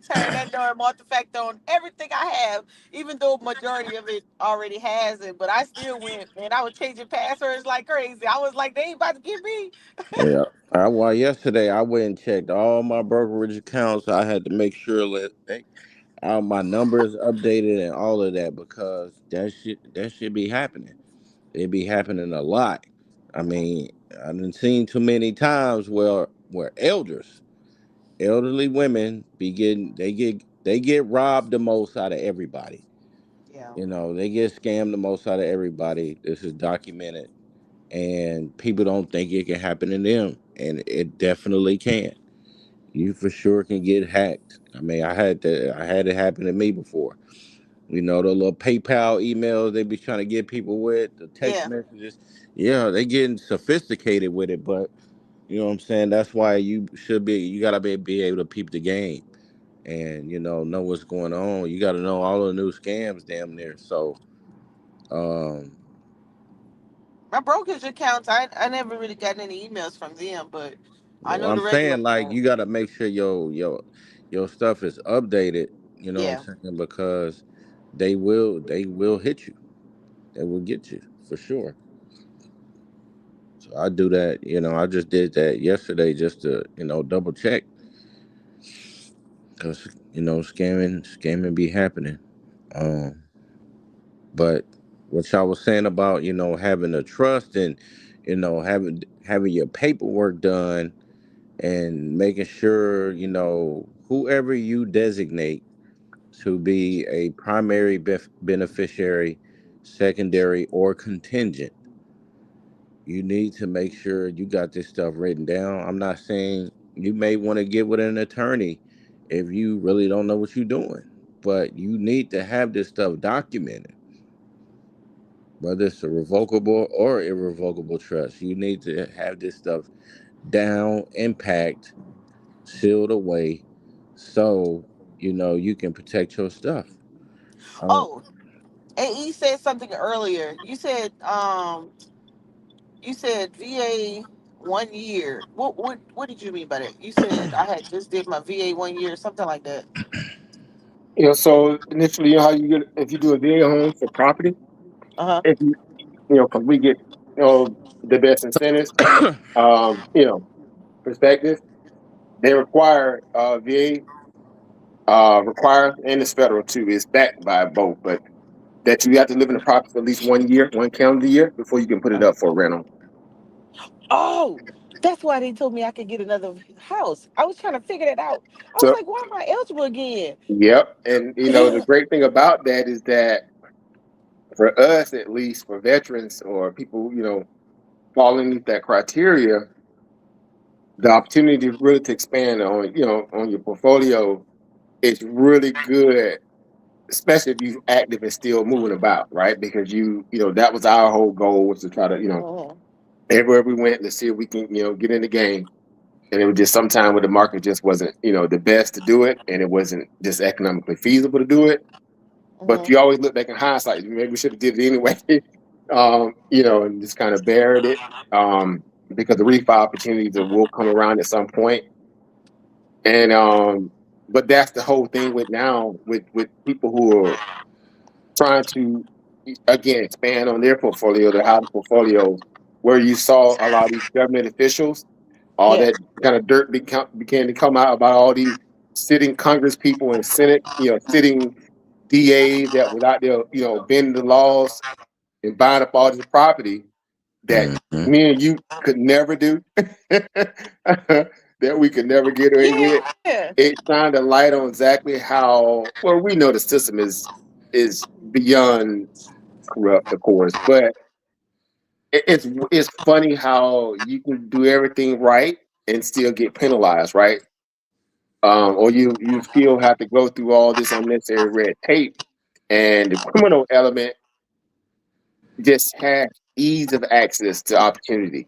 turn that darn artifact on everything I have, even though majority of it already has it. But I still went, and I was changing passwords like crazy. I was like, they ain't about to get me. Yeah. Well, yesterday I went and checked all my brokerage accounts. I had to make sure that all my numbers updated and all of that because that should be happening. It be happening a lot. I mean, I've seen too many times where elderly women be getting they get robbed the most out of everybody. Yeah. They get scammed the most out of everybody. This is documented, and people don't think it can happen to them, and it definitely can. You for sure can get hacked. I mean, I had it happen to me before. The little PayPal emails they be trying to get people with, the text Yeah. messages. Yeah, they getting sophisticated with it, but you know what I'm saying? That's why you gotta be able to peep the game and know what's going on. You gotta know all the new scams damn near. So um My brokerage accounts, I never really got any emails from them, but I well, know I'm the regular saying like ones. you gotta make sure your stuff is updated, you know what I'm Yeah. saying? Because they will hit you. They will get you for sure. So I do that, I just did that yesterday just to, double check because scamming be happening. Um, but what y'all was saying about, having a trust and, having your paperwork done and making sure, whoever you designate to be a primary beneficiary, secondary, or contingent, you need to make sure you got this stuff written down. I'm not saying you may want to get with an attorney if you really don't know what you're doing, but you need to have this stuff documented, whether it's a revocable or irrevocable trust. You need to have this stuff down, impact, sealed away, so you can protect your stuff. Um, Oh, and you said something earlier. You said VA 1 year. What did you mean by that? You said I had just did my VA 1 year, something like that. So initially, how you get if you do a VA home for property, Uh huh. if because we get the best incentives, perspective, they require VA requires and it's federal too. It's backed by both, but that you have to live in the property for at least 1 year, 1 calendar year before you can put it up for rental. Oh, that's why they told me I could get another house. I was trying to figure that out. I was So, like, why am I eligible again? yep, and the great thing about that is that for us, at least for veterans or people, fall underneath that criteria, the opportunity really to expand on, on your portfolio is really good, especially if you're active and still moving about, right? Because that was our whole goal, was to try to, Mhm. everywhere we went, let's see if we can, get in the game. And it was just sometime where the market just wasn't, the best to do it, and it wasn't just economically feasible to do it. But if Mhm. you always look back in hindsight, maybe we should have did it anyway, and just kind of buried it, because the refi opportunities will come around at some point. And but that's the whole thing with now with people who are trying to, again, expand on their portfolio, their housing portfolios, where you saw a lot of these government officials, all Yeah. that kind of dirt began to come out about all these sitting Congress people and Senate, sitting DAs that was out there, bending the laws and buying up all this property that Mhm. me and you could never do, that we could never get away with. Yeah. It shined a light on exactly how well we know the system is beyond corrupt, of course, but it's funny how you can do everything right and still get penalized, right? Or you still have to go through all this unnecessary red tape, and the criminal element just has ease of access to opportunity.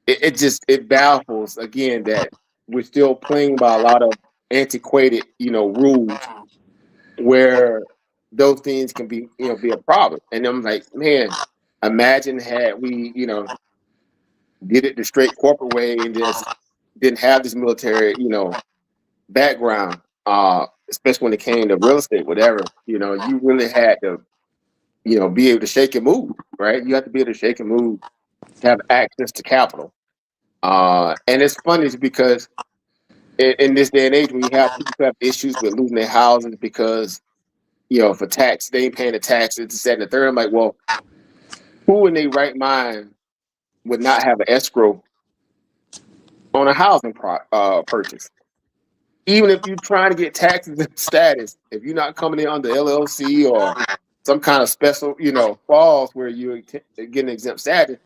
It baffles again that we're still playing by a lot of antiquated, rules where those things can be a problem. And I'm like, man, imagine had we, did it the straight corporate way and just didn't have this military, background, especially when it came to real estate, whatever, you really had to, be able to shake and move, right? You have to be able to shake and move, have access to capital. And it's funny because in this day and age, when you have people who have issues with losing their houses because, for tax, they ain't paying the taxes, this, that, and the third. I'm like, well, who in their right mind would not have an escrow on a housing purchase? Even if you're trying to get taxes status, if you're not coming in under LLC or some kind of special, clause where you're getting exempt status,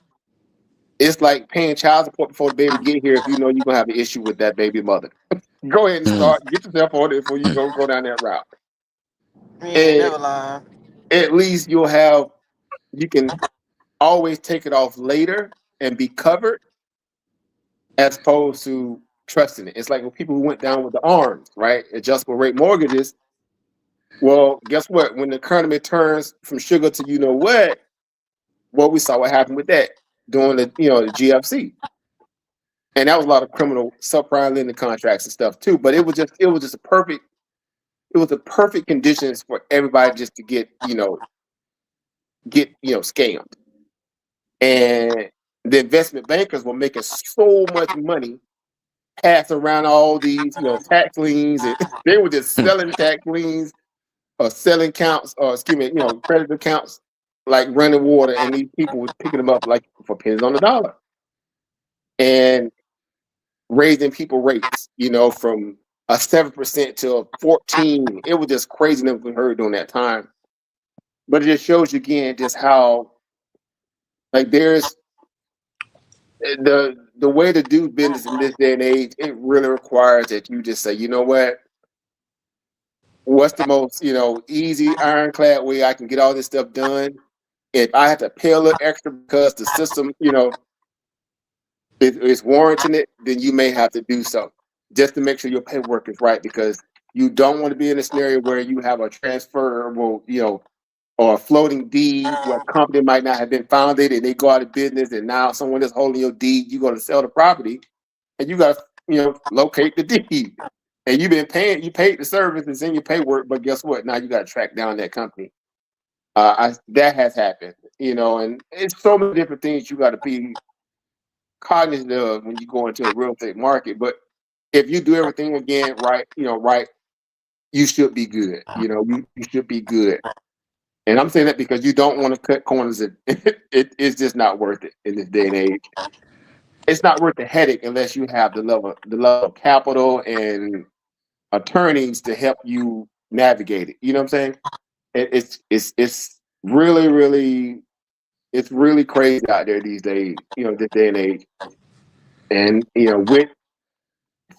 it's like paying child support before the baby get here if you know you're gonna have an issue with that baby mother. Go ahead and Mhm. get yourself on it before you go down that route. You ain't And never lying. at least you can always take it off later and be covered, as opposed to trusting it. It's like when people who went down with the arms, right? Adjustable rate mortgages. Well, guess what? When the economy turns from sugar to what we saw what happened with that during the GFC. And that was a lot of criminal subprime lending contracts and stuff too. But it was a perfect conditions for everybody just to get scammed. And the investment bankers were making so much money passing around all these tax liens, and they were just selling tax liens or selling counts, or excuse me, credit accounts like running water, and these people were picking them up like for pennies on the dollar and raising people rates, from a 7% to a 14. It was just crazy that we heard during that time. But it just shows you again just how, like, there's the way to do business in this day and age. It really requires that you just say, you know what, what's the most easy ironclad way I can get all this stuff done. If I have to pay a little extra because the system is warranting it, then you may have to do so, just to make sure your paperwork is right, because you don't want to be in a scenario where you have a transferable or a floating deed where a company might not have been founded and they go out of business, and now someone is holding your deed. You're going to sell the property, and you got to locate the deed. And you paid the service, it's in your paperwork, but guess what? Now you got to track down that company. That has happened, and it's so many different things you got to be cognizant of when you go into the real estate market. But if you do everything again right, you should be good. You should be good. And I'm saying that because you don't want to cut corners. It's just not worth it in this day and age. It's not worth the headache unless you have the level of capital and attorneys to help you navigate it. You know what I'm saying? It's really, really it's really crazy out there these days, this day and age. And, with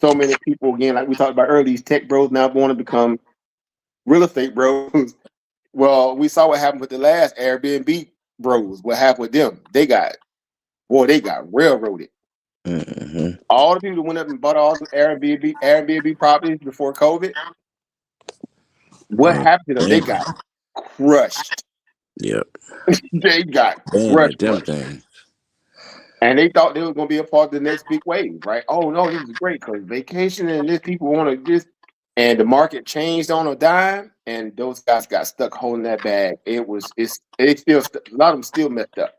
so many people, again, like we talked about earlier, these tech bros now want to become real estate bros. Well, we saw what happened with the last Airbnb bros. What happened with them? They got railroaded. Mm-hmm. All the people that went up and bought all the Airbnb properties before COVID, what happened to them? They got crushed. Yep. They got Damn crushed. it, them things. And they thought they were going to be a part of the next big wave, right? Oh, no, this is great because vacation and this people want to just, and the market changed on a dime, and those guys got stuck holding that bag. A lot of them still messed up.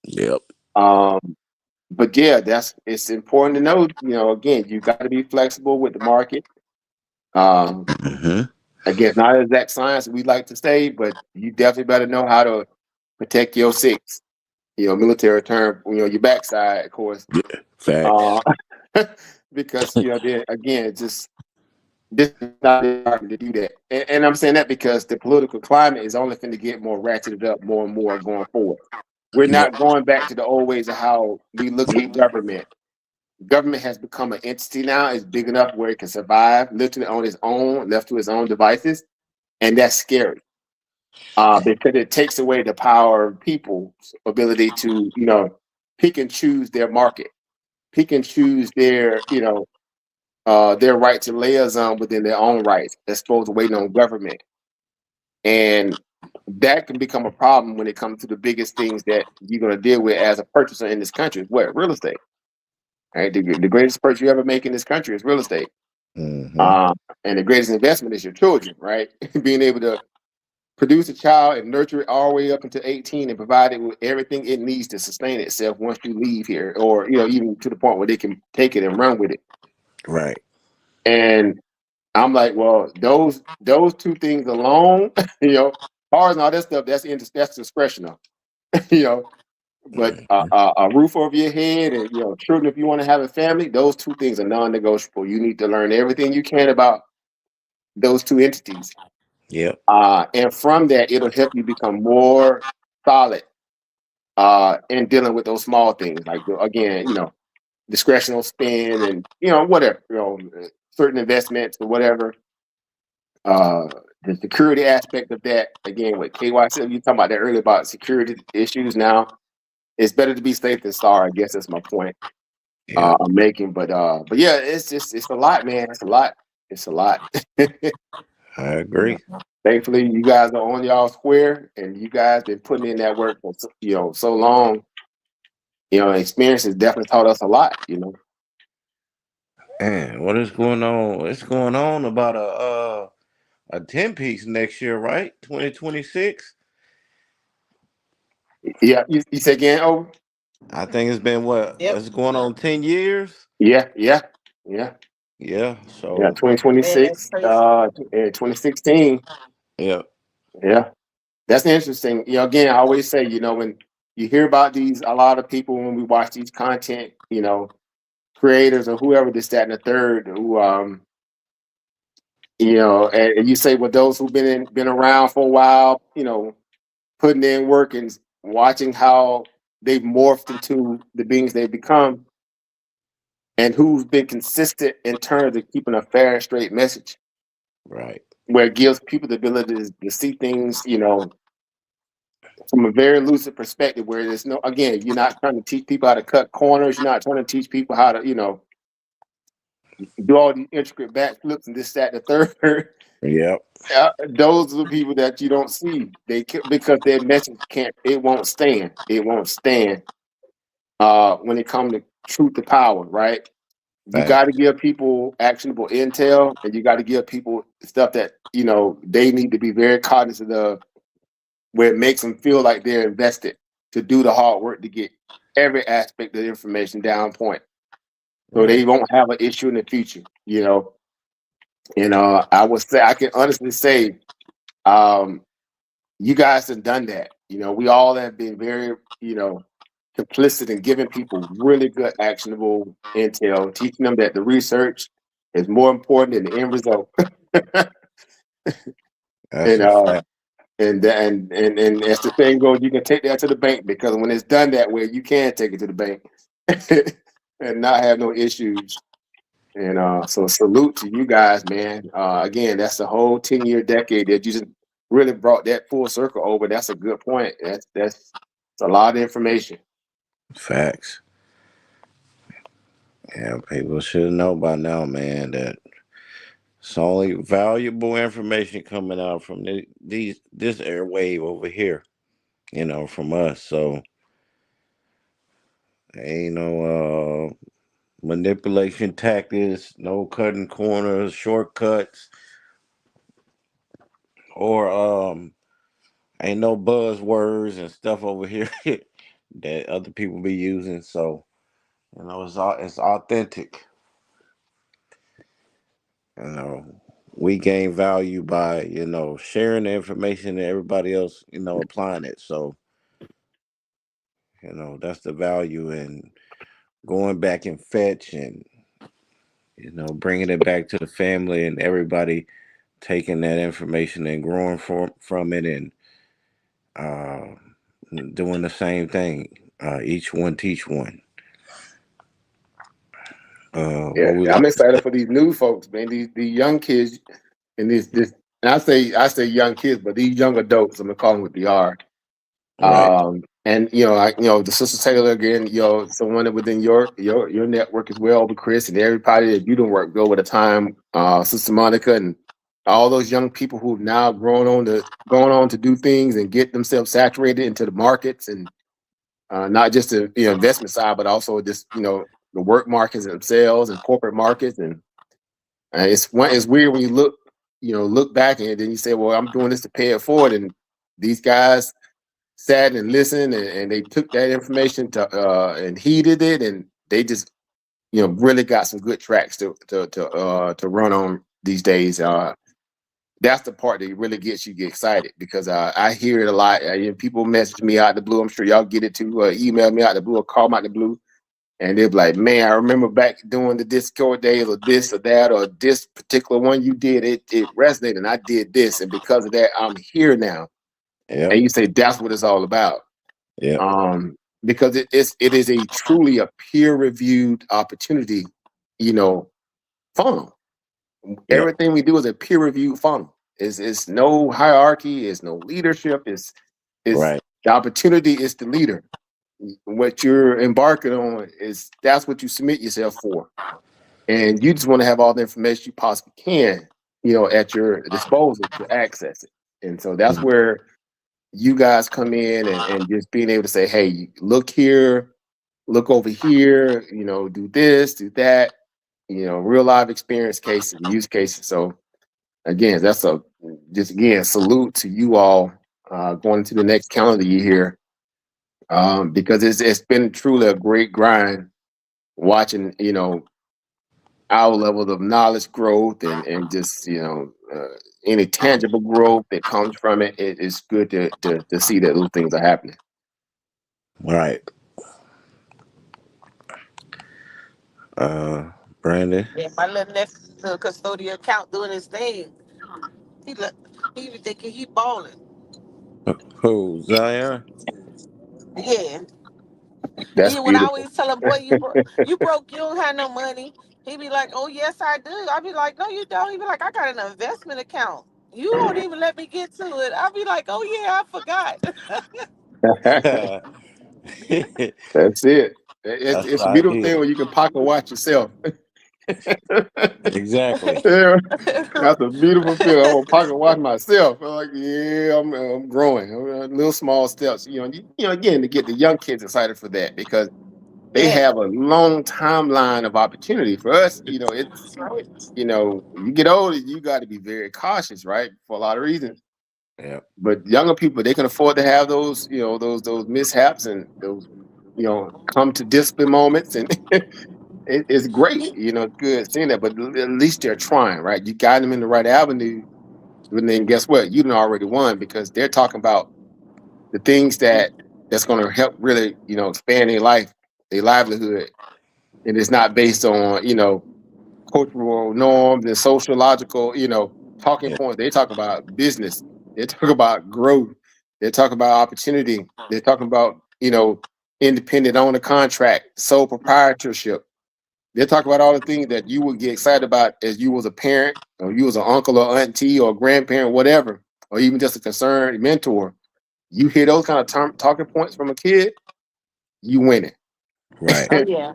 Yep. But yeah, it's important to know, again, you got to be flexible with the market. Again, not exact science we like to say, but you definitely better know how to protect your six. Military term, your backside, of course. Facts. Because then again, this is not hard to do that. And I'm saying that because the political climate is only going to get more ratcheted up more and more going forward. We're not going back to the old ways of how we look at government. Government has become an entity now. It's big enough where it can survive literally on its own, left to its own devices. And that's scary. Because it takes away the power of people's ability to, pick and choose their market, pick and choose their right to liaison within their own rights, as opposed to waiting on government. And that can become a problem when it comes to the biggest things that you're going to deal with as a purchaser in this country. What? Real estate. Right? The greatest purchase you ever make in this country is real estate. Mm-hmm. And the greatest investment is your children, right? Being able to produce a child and nurture it all the way up until 18 and provide it with everything it needs to sustain itself once you leave here, or even to the point where they can take it and run with it. Right. And I'm like, well, those two things alone, cars and all that stuff, that's discretional, But a roof over your head and children, if you want to have a family, those two things are non-negotiable. You need to learn everything you can about those two entities. Yep. And from that, it'll help you become more solid in dealing with those small things, like again, discretional spend and whatever, certain investments or whatever. The security aspect of that, again, with KYC, you talking about that earlier about security issues. Now, it's better to be safe than sorry. I guess that's my point I'm making. But yeah, it's a lot, man. It's a lot. It's a lot. I agree. Thankfully, you guys are on y'all square, and you guys been putting in that work for so long. Experience has definitely taught us a lot. Man, what is going on? It's going on about a 10-piece next year, right? 2026. Yeah, you say again? Oh, I think it's been what? Yep. It's going on 10 years. yeah. Yeah. So 2026. Man, that's crazy. 2016. yeah. Yeah, that's interesting. Again, I always say, when you hear about a lot of people when we watch these content, creators or whoever, this, that, and the third, who, and you say, well, those who've been around for a while, putting in work and watching how they've morphed into the beings they've become, and who's been consistent in terms of keeping a fair and straight message, Right. where it gives people the ability to see things, from a very lucid perspective, where there's again, you're not trying to teach people how to cut corners. You're not trying to teach people how to, do all these intricate backflips and this, that, and the third. Yep. Those are the people that you don't see. Because their message won't stand. It won't stand when it comes to truth to power, right? You Right. got to give people actionable intel, and you got to give people stuff that they need to be very cognizant of, where it makes them feel like they're invested to do the hard work to get every aspect of the information down point, so they won't have an issue in the future. And I would say, I can honestly say, you guys have done that. We all have been very, complicit in giving people really good, actionable intel, teaching them that the research is more important than the end result. That's And a fact. And as the thing goes, you can take that to the bank, because when it's done that way, you can take it to the bank and not have no issues. And so salute to you guys, man. Again, that's the whole 10-year decade that you just really brought that full circle over. That's a good point. That's a lot of information. Facts. Yeah, people should know by now, man, that it's only valuable information coming out from this airwave over here, from us. So ain't no manipulation tactics, no cutting corners, shortcuts, or ain't no buzzwords and stuff over here that other people be using. So it's authentic. We gain value by sharing the information and everybody else applying it. So that's the value in going back and fetch and bringing it back to the family and everybody taking that information and growing from it and doing the same thing. Each one teach one. Yeah, I'm excited for these new folks, man. These young kids, and this. And I say young kids, but these young adults. I'm gonna call them what they are. Right. And the Sister Taylor again, someone within your network as well, with Chris and everybody that you don't work with over the time, Sister Monica and all those young people who've now gone on to do things and get themselves saturated into the markets, and not just the investment side, but also just the work markets themselves and corporate markets. And it's weird when you look back and then you say, well, I'm doing this to pay it forward, and these guys sat and listened, and they took that information and heeded it, and they just really got some good tracks to run on these days. That's the part that really gets you excited, because I hear it a lot. People message me out the blue. I'm sure y'all get it too. Email me out the blue or call me out the blue, and they're like, "Man, I remember back doing the Discord days, or this or that, or this particular one you did. It resonated, and I did this, and because of that, I'm here now." Yep. And you say that's what it's all about. Yeah. Because it is a truly a peer-reviewed opportunity, funnel. Yep. Everything we do is a peer-reviewed funnel. It's no hierarchy, it's no leadership, it's Right. the opportunity is the leader. What you're embarking on that's what you submit yourself for. And you just want to have all the information you possibly can, at your disposal to access it. And so that's where you guys come in and just being able to say, hey, look here, look over here, do this, do that, real live experience cases, use cases. So again, that's salute to you all going into the next calendar year here, because it's been truly a great grind watching, our level of knowledge growth and just, any tangible growth that comes from it. It's good to see that those things are happening. Right. Brandon. Yeah, my little nephew, custodial account, doing his thing. He be thinking he balling. Who, Zion? Yeah. That's When I beautiful. always tell him, boy, you broke, you don't have no money. He be like, oh yes I do. I be like, no you don't. He be like, I got an investment account. You won't even let me get to it. I be like, oh yeah, I forgot. That's it. That's It's the a beautiful idea. thing when you can pocket watch yourself. Exactly. Yeah, that's a beautiful feeling. I want to pocket watch myself. I'm like, yeah, I'm growing. Little small steps. Again, to get the young kids excited for that, because they Yeah. have a long timeline of opportunity. For us, it's you get older, you got to be very cautious, right? For a lot of reasons. Yeah. But younger people, they can afford to have those, those mishaps and those, come to discipline moments, and it's great, it's good seeing that. But at least they're trying, right? You got them in the right avenue, and then guess what? You done already won, because they're talking about the things that's going to help really, expand their life, their livelihood, and it's not based on, cultural norms and sociological, talking Yeah. points. They talk about business. They talk about growth. They talk about opportunity. They're talking about, independent owner contract, sole proprietorship. They talk about all the things that you would get excited about as you was a parent, or you was an uncle or auntie or grandparent, whatever, or even just a concerned mentor. You hear those kind of talking points from a kid, you win it. Right. Oh yeah.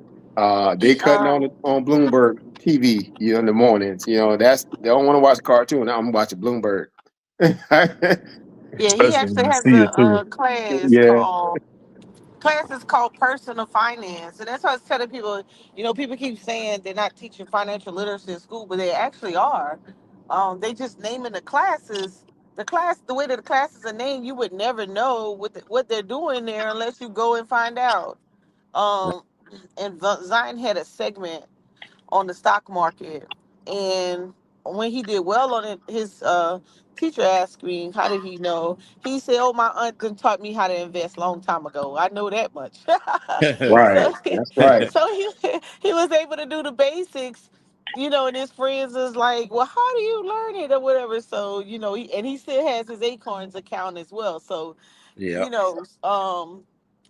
They cutting on Bloomberg TV, in the mornings. That's they don't want to watch a cartoon. Now I'm watching Bloomberg. Yeah, he Especially when actually you has see it too. a Yeah, class is called personal finance, and that's why I was telling people. People keep saying they're not teaching financial literacy in school, but they actually are. They just naming the classes. The way that the classes are named, you would never know what they're doing there unless you go and find out. Um, and Zion had a segment on the stock market. And when he did well on it, his teacher asked me, how did he know? He said, oh, my aunt done taught me how to invest a long time ago. I know that much. right. so That's right. so he was able to do the basics, and his friends was like, well, how do you learn it or whatever? So, he still has his Acorns account as well. So, Yeah. you know,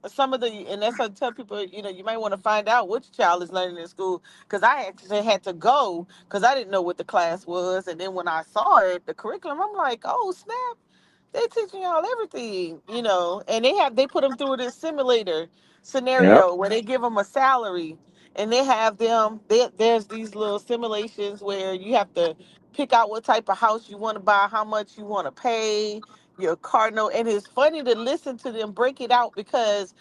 some of the, and that's what I tell people, you might want to find out which child is learning in school. Because I actually had to go because I didn't know what the class was. And then when I saw it, the curriculum, I'm like, oh, snap. They teaching y'all everything, and they put them through this simulator Yep. scenario where they give them a salary, and they have them. There's these little simulations where you have to pick out what type of house you want to buy, how much you want to pay, your car note, and it's funny to listen to them break it out because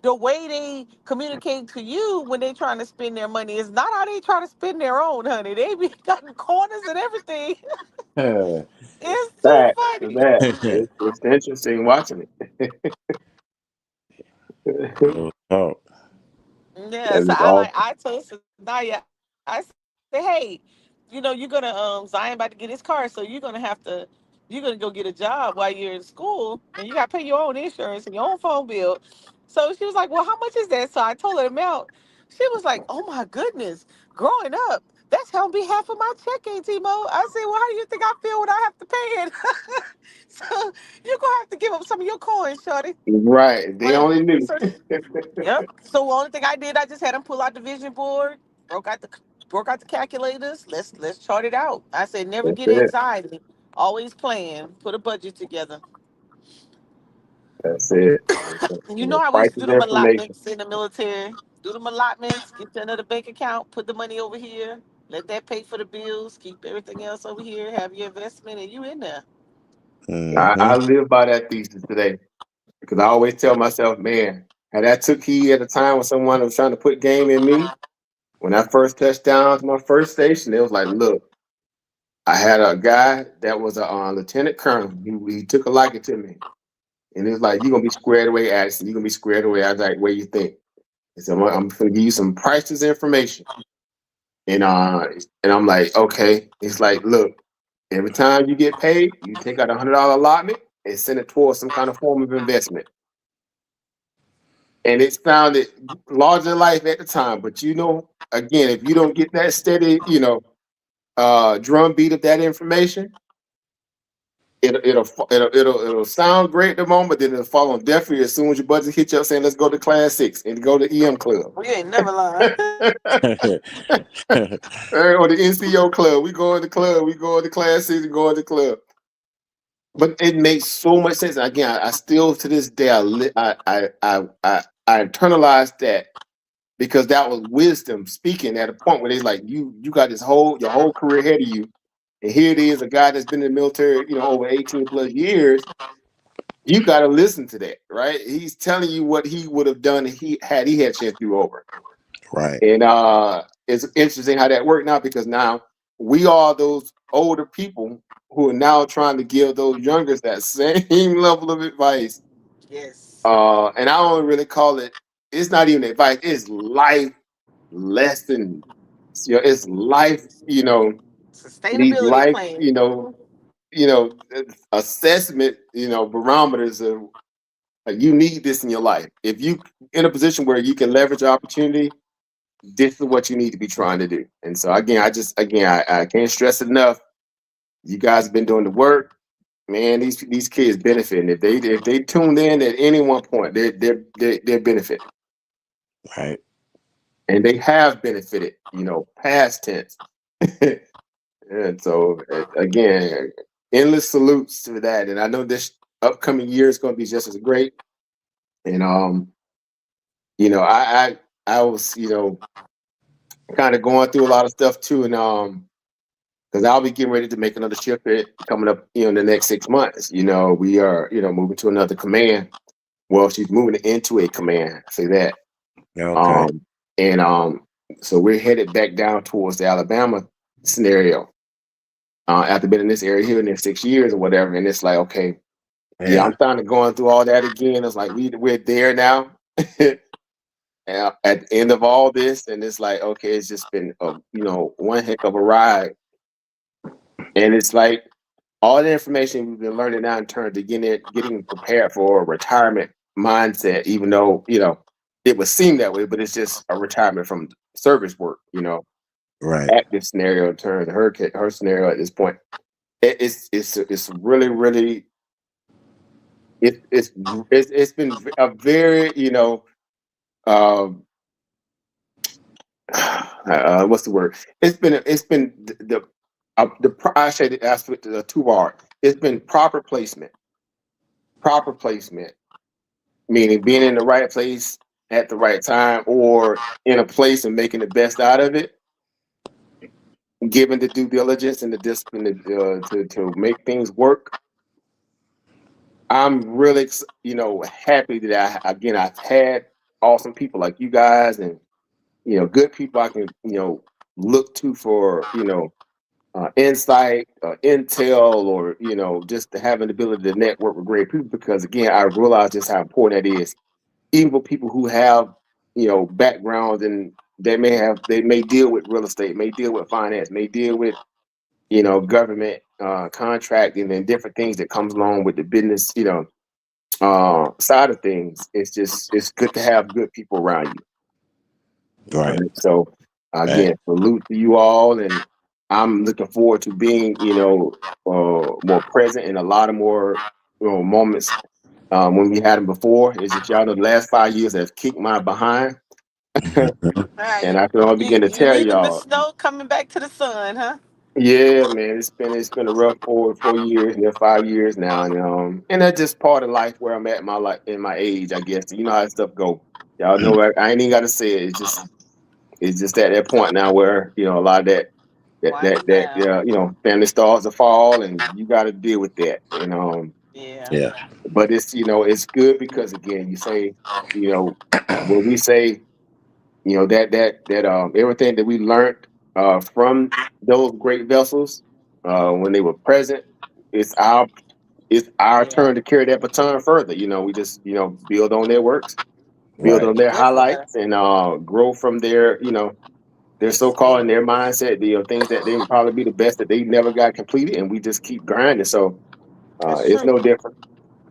the way they communicate to you when they trying to spend their money is not how they try to spend their own, honey. They be cutting corners and everything. It's too That funny. that it's interesting watching it. Real talk. Yeah, That so is awesome. I told Sanaya, I said, hey, you're gonna Zion about to get his car, so you're gonna go get a job while you're in school, and you gotta pay your own insurance and your own phone bill. So she was like, well, how much is that? So I told her the amount. She was like, oh my goodness, growing up, that's gonna be half of my check, Timo. I said, well, how do you think I feel when I have to pay it? So you're gonna have to give up some of your coins, shorty. Right. They But only knew. so Yep. So the only thing I did, I just had him pull out the vision board, broke out the calculators. Let's chart it out. I said, never That's get it. anxiety. Always plan. Put a budget together. That's it. And you know how we Price used to do is them information. allotments in the military. Do them allotments. Get to another bank account. Put the money over here. Let that pay for the bills. Keep everything else over here. Have your investment, and you in there. I Mm-hmm. live by that thesis today because I always tell myself, man, had I took heed at a time when someone was trying to put game in me, when I first touched down to my first station, it was like, look, I had a guy that was a lieutenant colonel. He took a liking to me. And it was like, you're going to be squared away, Addison. You're going to be squared away. I was like, what do you think? He said, I'm going to give you some priceless information. And I'm like, okay. It's like, look, every time you get paid, you take out $100 allotment and send it towards some kind of form of investment. And it sounded larger than life at the time. But again, if you don't get that steady, drum beat of that information, it'll sound great at the moment, then it'll fall on deaf ears as soon as your budget hits you up saying, let's go to class 6 and go to EM club. We ain't never lying. Or the NCO club. We go in the club, we go into class 6 and go in the club. But it makes so much sense. Again, I still to this day I internalized that because that was wisdom speaking at a point where they're like, you got your whole career ahead of you. And here it is, a guy that's been in the military, over 18 plus years. You got to listen to that, right? He's telling you what he would have done if he had chance you over. Right. And it's interesting how that worked now because now we are those older people who are now trying to give those youngers that same level of advice. Yes. And I don't really call it. It's not even advice. It's life lessons. It's life. These Sustainability life. plan. Assessment. Barometers of. You need this in your life. If you in a position where you can leverage opportunity, this is what you need to be trying to do. And so again, I can't stress it enough. You guys have been doing the work. man, these kids benefiting. If they tuned in at any one point, they're benefiting. Right. And they have benefited, past tense. And so again, endless salutes to that. And I know this upcoming year is going to be just as great. And I was, kind of going through a lot of stuff too, and because I'll be getting ready to make another shift coming up, in the next 6 months. We are, moving to another command. Well, she's moving into a command. I say that. Okay. And so we're headed back down towards the Alabama scenario. After being in this area here in 6 years or whatever, and it's like, okay, yeah, I'm kind of going through all that again. It's like we're there now. At the end of all this, and it's like, okay, it's just been one heck of a ride. And it's like all the information we've been learning now in terms of getting prepared for a retirement mindset, even though, it would seem that way, but it's just a retirement from service work, Right. active scenario in terms of her scenario at this point. It's really, really, it's been a very, what's the word? It's been I say the aspect of the 2R. It's been proper placement, meaning being in the right place at the right time, or in a place and making the best out of it, given the due diligence and the discipline to make things work. I'm really, happy that I've had awesome people like you guys, and good people I can look to for insight, intel, or just to have an ability to network with great people. Because again, I realize just how important that is. Even for people who have backgrounds, and they may deal with real estate, may deal with finance, may deal with government contracting and different things that comes along with the business side of things. It's good to have good people around you. Right. So again, salute to you all, and I'm looking forward to being more present in a lot of more moments when we had them before. It's just y'all know the last 5 years have kicked my behind. And I can only begin to You tell leaving the y'all, snow, coming back to the sun, huh? yeah, man, it's been a rough 4 years, 5 years now, and that's just part of life where I'm at in my life, in my age, I guess. You know how stuff go. Y'all know I ain't even got to say it. It's just at that point now where a lot of that family stars to fall, and you got to deal with that. Yeah. But it's good because again, you say when we say that everything that we learned from those great vessels when they were present, it's our turn to carry that baton further. We just build on their works, build Right. on their Yes, sir. highlights, and grow from their their so-called in their mindset, things that they would probably be the best that they never got completed, and we just keep grinding. So It's it's true. no different.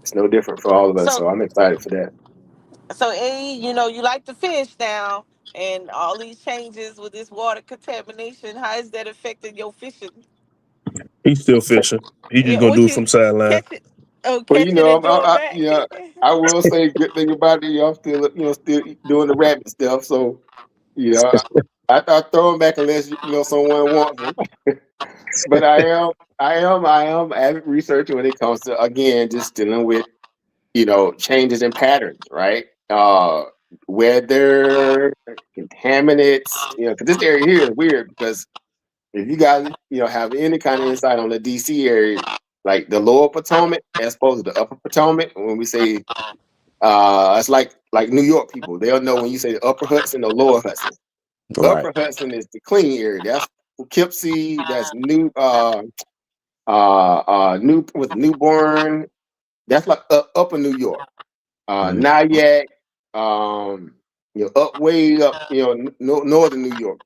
It's no different for all of us. So, So I'm excited for that. A, you like to fish now, and all these changes with this water contamination. How is that affecting your fishing? He's still fishing. He just Yeah, gonna what do it from you sideline. catch it? Oh, Well, catching and throwing back. I will say a good thing about it. I'm still, still doing the rabbit stuff. So, I throw them back unless someone wants them. But I am avid researcher when it comes to, again, just dealing with changes in patterns, right? Weather, contaminants. Because this area here is weird. Because if you guys have any kind of insight on the DC area, like the lower Potomac as opposed to the upper Potomac, when we say it's like New York people, they'll know when you say the upper Hudson or lower Hudson. Right. Upper Hudson is the clean area. That's Poughkeepsie. That's new with Newborn. That's like upper New York. Nyack, up way up, northern New York.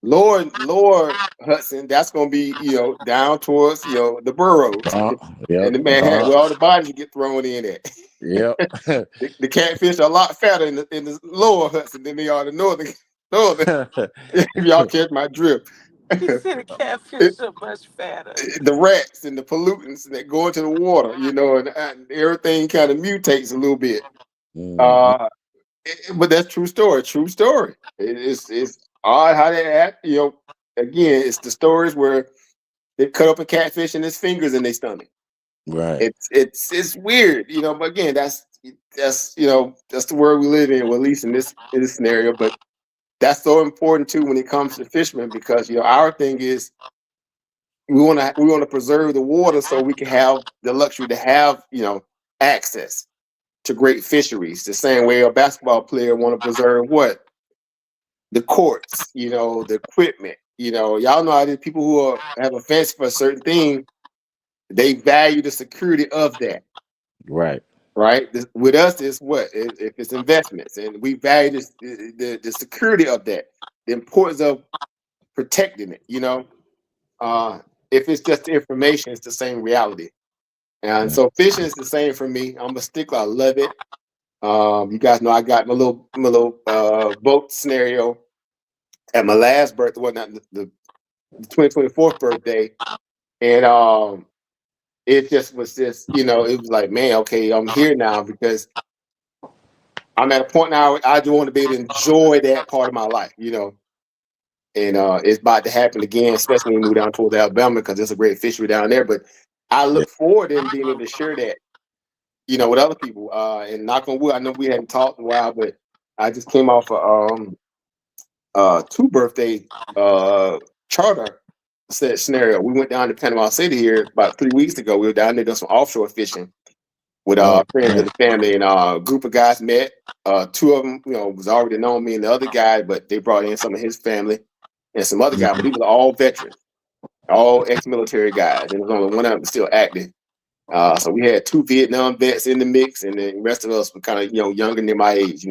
Lower Hudson, that's gonna be down towards the boroughs Yep. and the Manhattan where all the bodies get thrown in at. Yep. The catfish are a lot fatter in the lower Hudson than they are the northern. If y'all catch my drift. He said the It- catfish are much fatter. the rats and the pollutants that go into the water, and everything kind of mutates a little bit. Mhm. Uh, but that's true story. True story. It's odd how they act. Again, it's the stories where they cut up a catfish in his fingers in their stomach. Right. It's weird, But again, that's the world we live in. Well, at least in this scenario. But that's so important too when it comes to fishermen because our thing is we want to preserve the water so we can have the luxury to have access to great fisheries. The same way a basketball player want to preserve what the courts, the equipment. Y'all know how these people who have a fancy for a certain thing, they value the security of that. Right. Right. With us, is what if it's investments, and we value the security of that, the importance of protecting it. If it's just information, it's the same reality. And Yeah. so fishing is the same for me. I'm a stickler. I love it. You guys know I got my little boat scenario at my last birthday, not the 2024 birthday, and it just was it was like, man, okay, I'm here now because I'm at a point now I just want to be able to enjoy that part of my life, and it's about to happen again, especially when we move down towards Alabama because there's a great fishery down there. But I Yeah. look forward to being able to share that, with other people. And knock on wood, I know we hadn't talked in a while, but I just came off a 2 birthday charter scenario. We went down to Panama City here about 3 weeks ago. We were down there doing some offshore fishing with Oh, friends of man. the family, and a group of guys met. 2 of them, was already known me and the other guy, but they brought in some of his family and some other guy. But these were all veterans, all ex-military guys, and there was only one of them still active. So we had 2 Vietnam vets in the mix, and the rest of us were kind of younger than my age,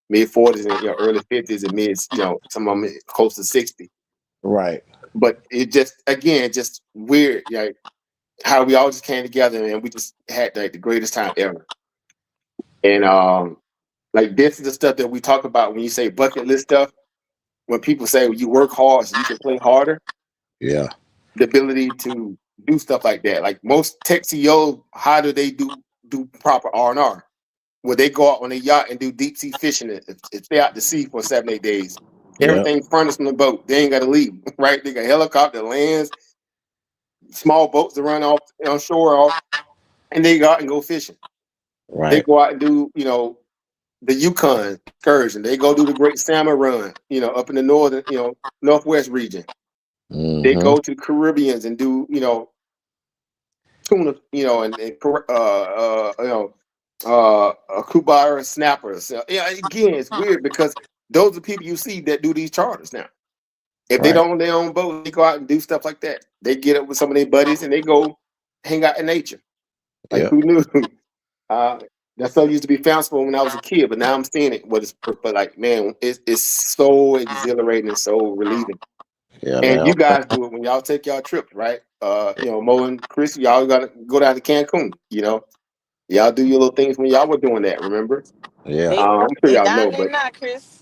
mid-40s and early 50s and mid, some of them close to 60. Right. But it just weird, how we all just came together and we just had the greatest time ever. And like this is the stuff that we talk about when you say bucket list stuff. When people say you work hard so you can play harder, Yeah. the ability to do stuff like that. Like most tech CEOs, how do they do proper R&R? Where they go out on a yacht and do deep sea fishing and stay out to sea for 7-8 days. Yep. Everything's furnished on the boat. They ain't got to leave, right? They got helicopter, lands, small boats to run off on shore, and they go out and go fishing. They Right. go out and do, the Yukon excursion. They go do the Great Salmon Run, up in the northern, northwest region. They Mm-hmm. go to the Caribbeans and do, tuna, and Kubara snappers. Again, it's weird because those are people you see that do these charters now. If they Right. don't own their own boat, they go out and do stuff like that. They get up with some of their buddies and they go hang out in nature. Like Yep. who knew? That stuff used to be fanciful when I was a kid, but now I'm seeing it. But like, man, it's so exhilarating and so relieving. Yeah, And man. you guys do it when y'all take y'all trips, right? Mo and Chris, y'all gotta go down to Cancun. Y'all do your little things when y'all were doing that. Remember? Yeah. I'm sure They y'all down know, there but now, Chris.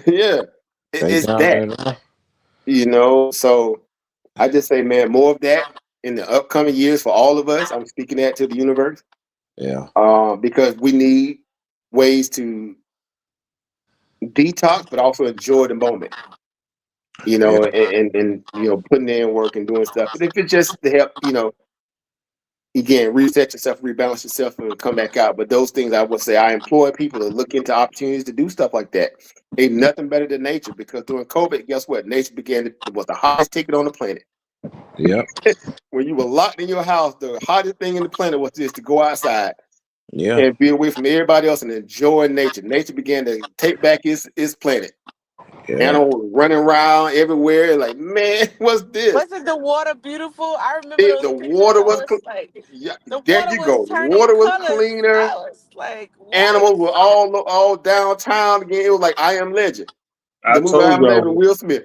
yeah, They it's down that. there now. So I just say, man, more of that in the upcoming years for all of us. I'm speaking that to the universe. Yeah. Because we need ways to detox, but also enjoy the moment. Yeah. And putting in work and doing stuff. But if it's just to help, again, reset yourself, rebalance yourself, and come back out. But those things, I would say, I employ people to look into opportunities to do stuff like that. Ain't nothing better than nature, because during COVID, guess what? Nature was the hottest ticket on the planet. Yep. When you were locked in your house, the hottest thing in the planet was just to go outside Yeah. and be away from everybody else and enjoy nature. Nature began to take back its planet. Yeah. Animals running around everywhere, like, man, what's this? Wasn't the water beautiful? I remember those The pictures. water I was was like, yeah, the there water you was go. The turning water was colors. cleaner. I was like, what? Animals were all downtown again. It was like I Am Legend. I The movie I told Am Legend with y'all, Will Smith.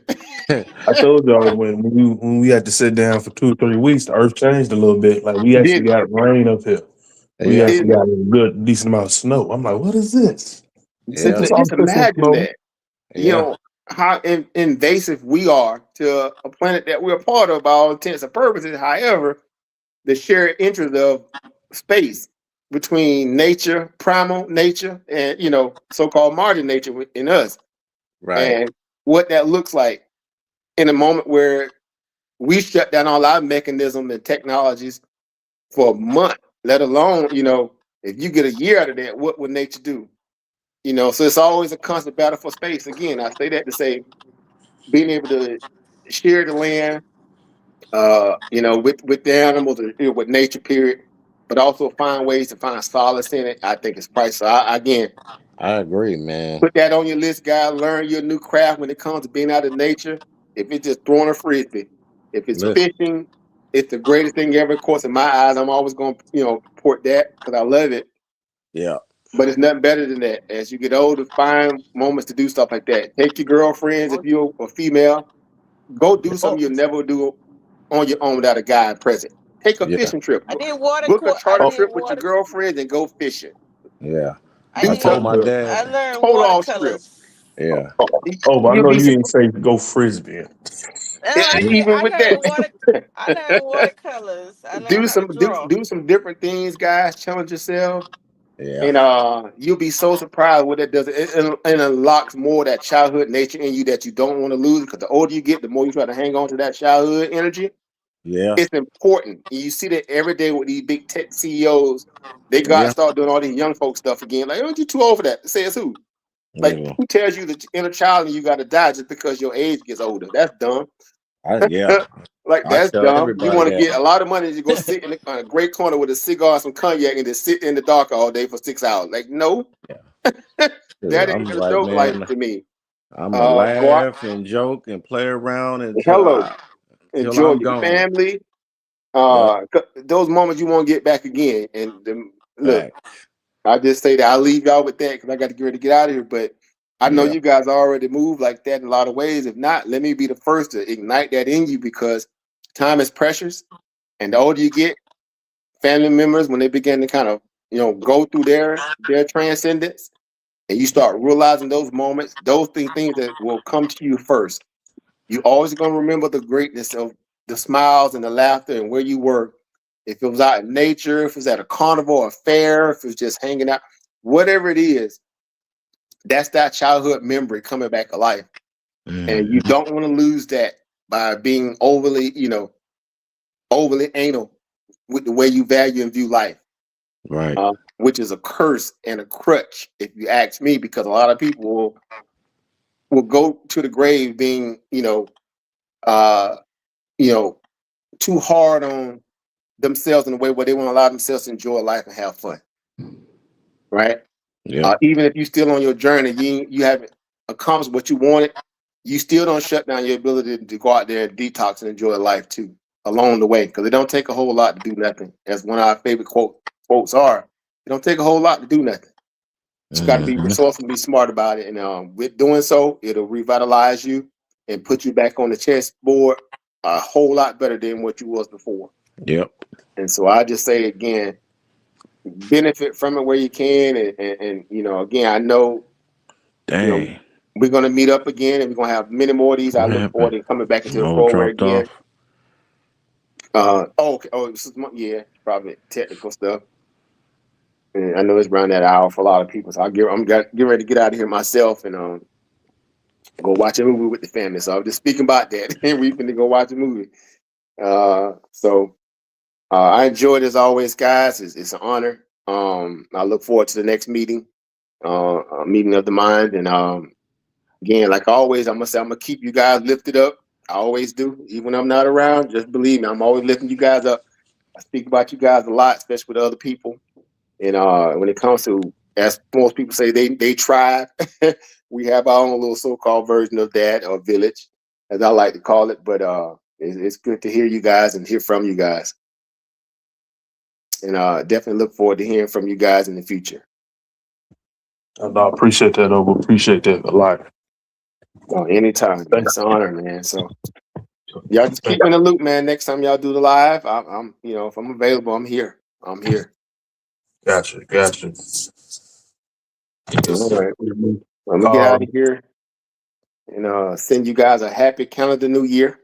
I told y'all when we had to sit down for 2 or 3 weeks, the earth changed a little bit. Like we actually Didn't got rain up here. We Yeah. actually didn't got a good decent amount of snow. I'm like, what is this? it? Yeah. It's all Just Christmas imagine snow. that. Yeah. how invasive we are to a planet that we're a part of by all intents and purposes. However, the shared interest of space between nature, primal nature, and so-called modern nature in us, Right. and what that looks like in a moment where we shut down all our mechanisms and technologies for a month, let alone, if you get a year out of that, what would nature do? So it's always a constant battle for space. Again, I say that to say being able to share the land, with the animals, with nature, period, but also find ways to find solace in it. I think it's priceless. So again, I agree, man. put that on your list, guys. Learn your new craft when it comes to being out in nature. If it's just throwing a frisbee, if it's fishing, it's the greatest thing ever. Of course, in my eyes, I'm always going to port that because I love it. Yeah. But it's nothing better than that. As you get older, find moments to do stuff like that. Take your girlfriends, if you're a female, go do something you'll never do on your own without a guy present. Take a fishing trip. I did water. Book a charter I did trip with your water. girlfriends and go fishing. Yeah. I Do did. told my something. I dad. learned Total off strip. watercolors. Yeah. Oh, but I You'll know be you didn't say go frisbee. even with that. I learned watercolors. I learned do how some to draw. do some different things, guys. Challenge yourself, Yeah. and you'll be so surprised what it does. It unlocks more of that childhood nature in you that you don't want to lose. Because the older you get, the more you try to hang on to that childhood energy. Yeah. It's important. And you see that every day with these big tech CEOs. They start doing all these young folk stuff again. Like, aren't you too old for that? Says who? Like, who tells you that inner child and you got to die just because your age gets older? That's dumb. Yeah. Like, I that's tell dumb. everybody You want to that. get a lot of money to go sit in a great corner with a cigar and some cognac and just sit in the dark all day for 6 hours. Like, no. That I'm ain't a like, dope life man, to me. I'm gonna Go out. laugh and joke and play around Hello. till Enjoy I'm your gone. family. Yep. Those moments you won't get back again. And look, Fact. I just say that I'll leave y'all with that because I got to get ready to get out of here. But I know Yeah. you guys already move like that in a lot of ways. If not, let me be the first to ignite that in you because time is precious. And the older you get, family members, when they begin to kind of, go through their transcendence and you start realizing those moments, those things that will come to you first. You always going to remember the greatness of the smiles and the laughter and where you were. If it was out in nature, if it was at a carnival or a fair, if it was just hanging out, whatever it is, that's that childhood memory coming back alive. And you don't want to lose that by being overly anal with the way you value and view life. Right. Which is a curse and a crutch, if you ask me, because a lot of people will go to the grave being, too hard on themselves in a way where they want to allow themselves to enjoy life and have fun. Right? Yeah. Even if you're still on your journey, you haven't accomplished what you wanted, you still don't shut down your ability to go out there and detox and enjoy life too along the way. Because it don't take a whole lot to do nothing. As one of our favorite quotes are, it don't take a whole lot to do nothing. You got to be resourceful and be smart about it. And with doing so, it'll revitalize you and put you back on the chessboard a whole lot better than what you was before. Yep. And so I just say again, benefit from it where you can. And again, I know, we're going to meet up again and we're going to have many more of these. I look forward to coming back into the program again. Okay. Yeah, probably technical stuff. And I know it's around that hour for a lot of people. So I'm getting ready to get out of here myself and go watch a movie with the family. So I'm just speaking about that. And we're going to go watch a movie. So I enjoyed it as always, guys. It's an honor. I look forward to the next meeting, meeting of the mind. And again, like always, I'm gonna keep you guys lifted up. I always do, even when I'm not around. Just believe me, I'm always lifting you guys up. I speak about you guys a lot, especially with other people. And when it comes to, as most people say, they tribe. We have our own little so-called version of that, or village, as I like to call it. But it's good to hear you guys and hear from you guys. And definitely look forward to hearing from you guys in the future. I appreciate that, Obo. Appreciate that a lot. Anytime. It's an honor, man. So y'all just keep me in the loop, man. Next time y'all do the live, I'm if I'm available, I'm here. I'm here. Gotcha. All right. Let me get out of here. and send you guys a happy calendar new year.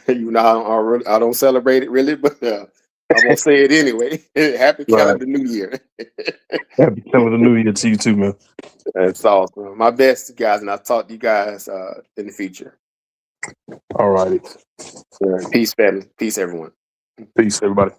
You know, I don't celebrate it really, but I'm gonna say it anyway. Happy Right. calendar new year. Happy calendar New Year to you too, man. That's awesome. My best, guys, and I'll talk to you guys in the future. All righty. Peace, family. Peace, everyone. Peace, everybody.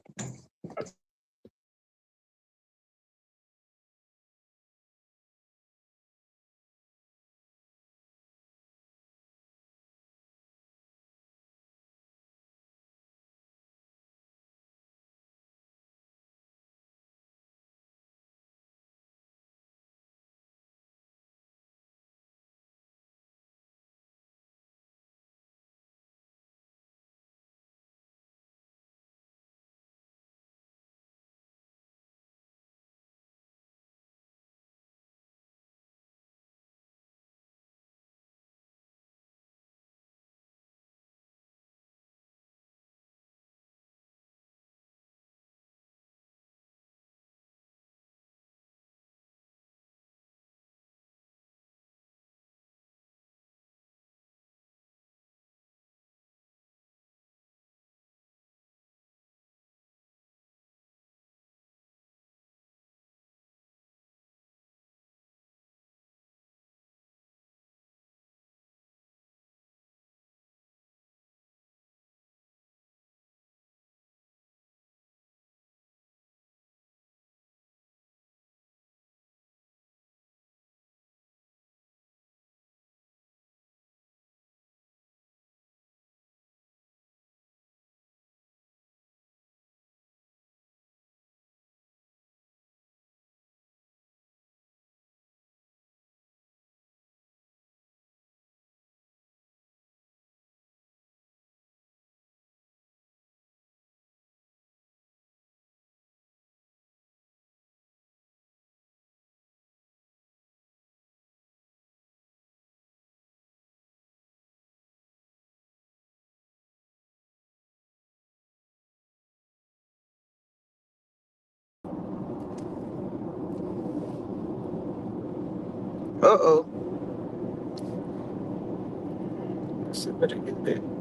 Uh oh. Let's see if I can get that.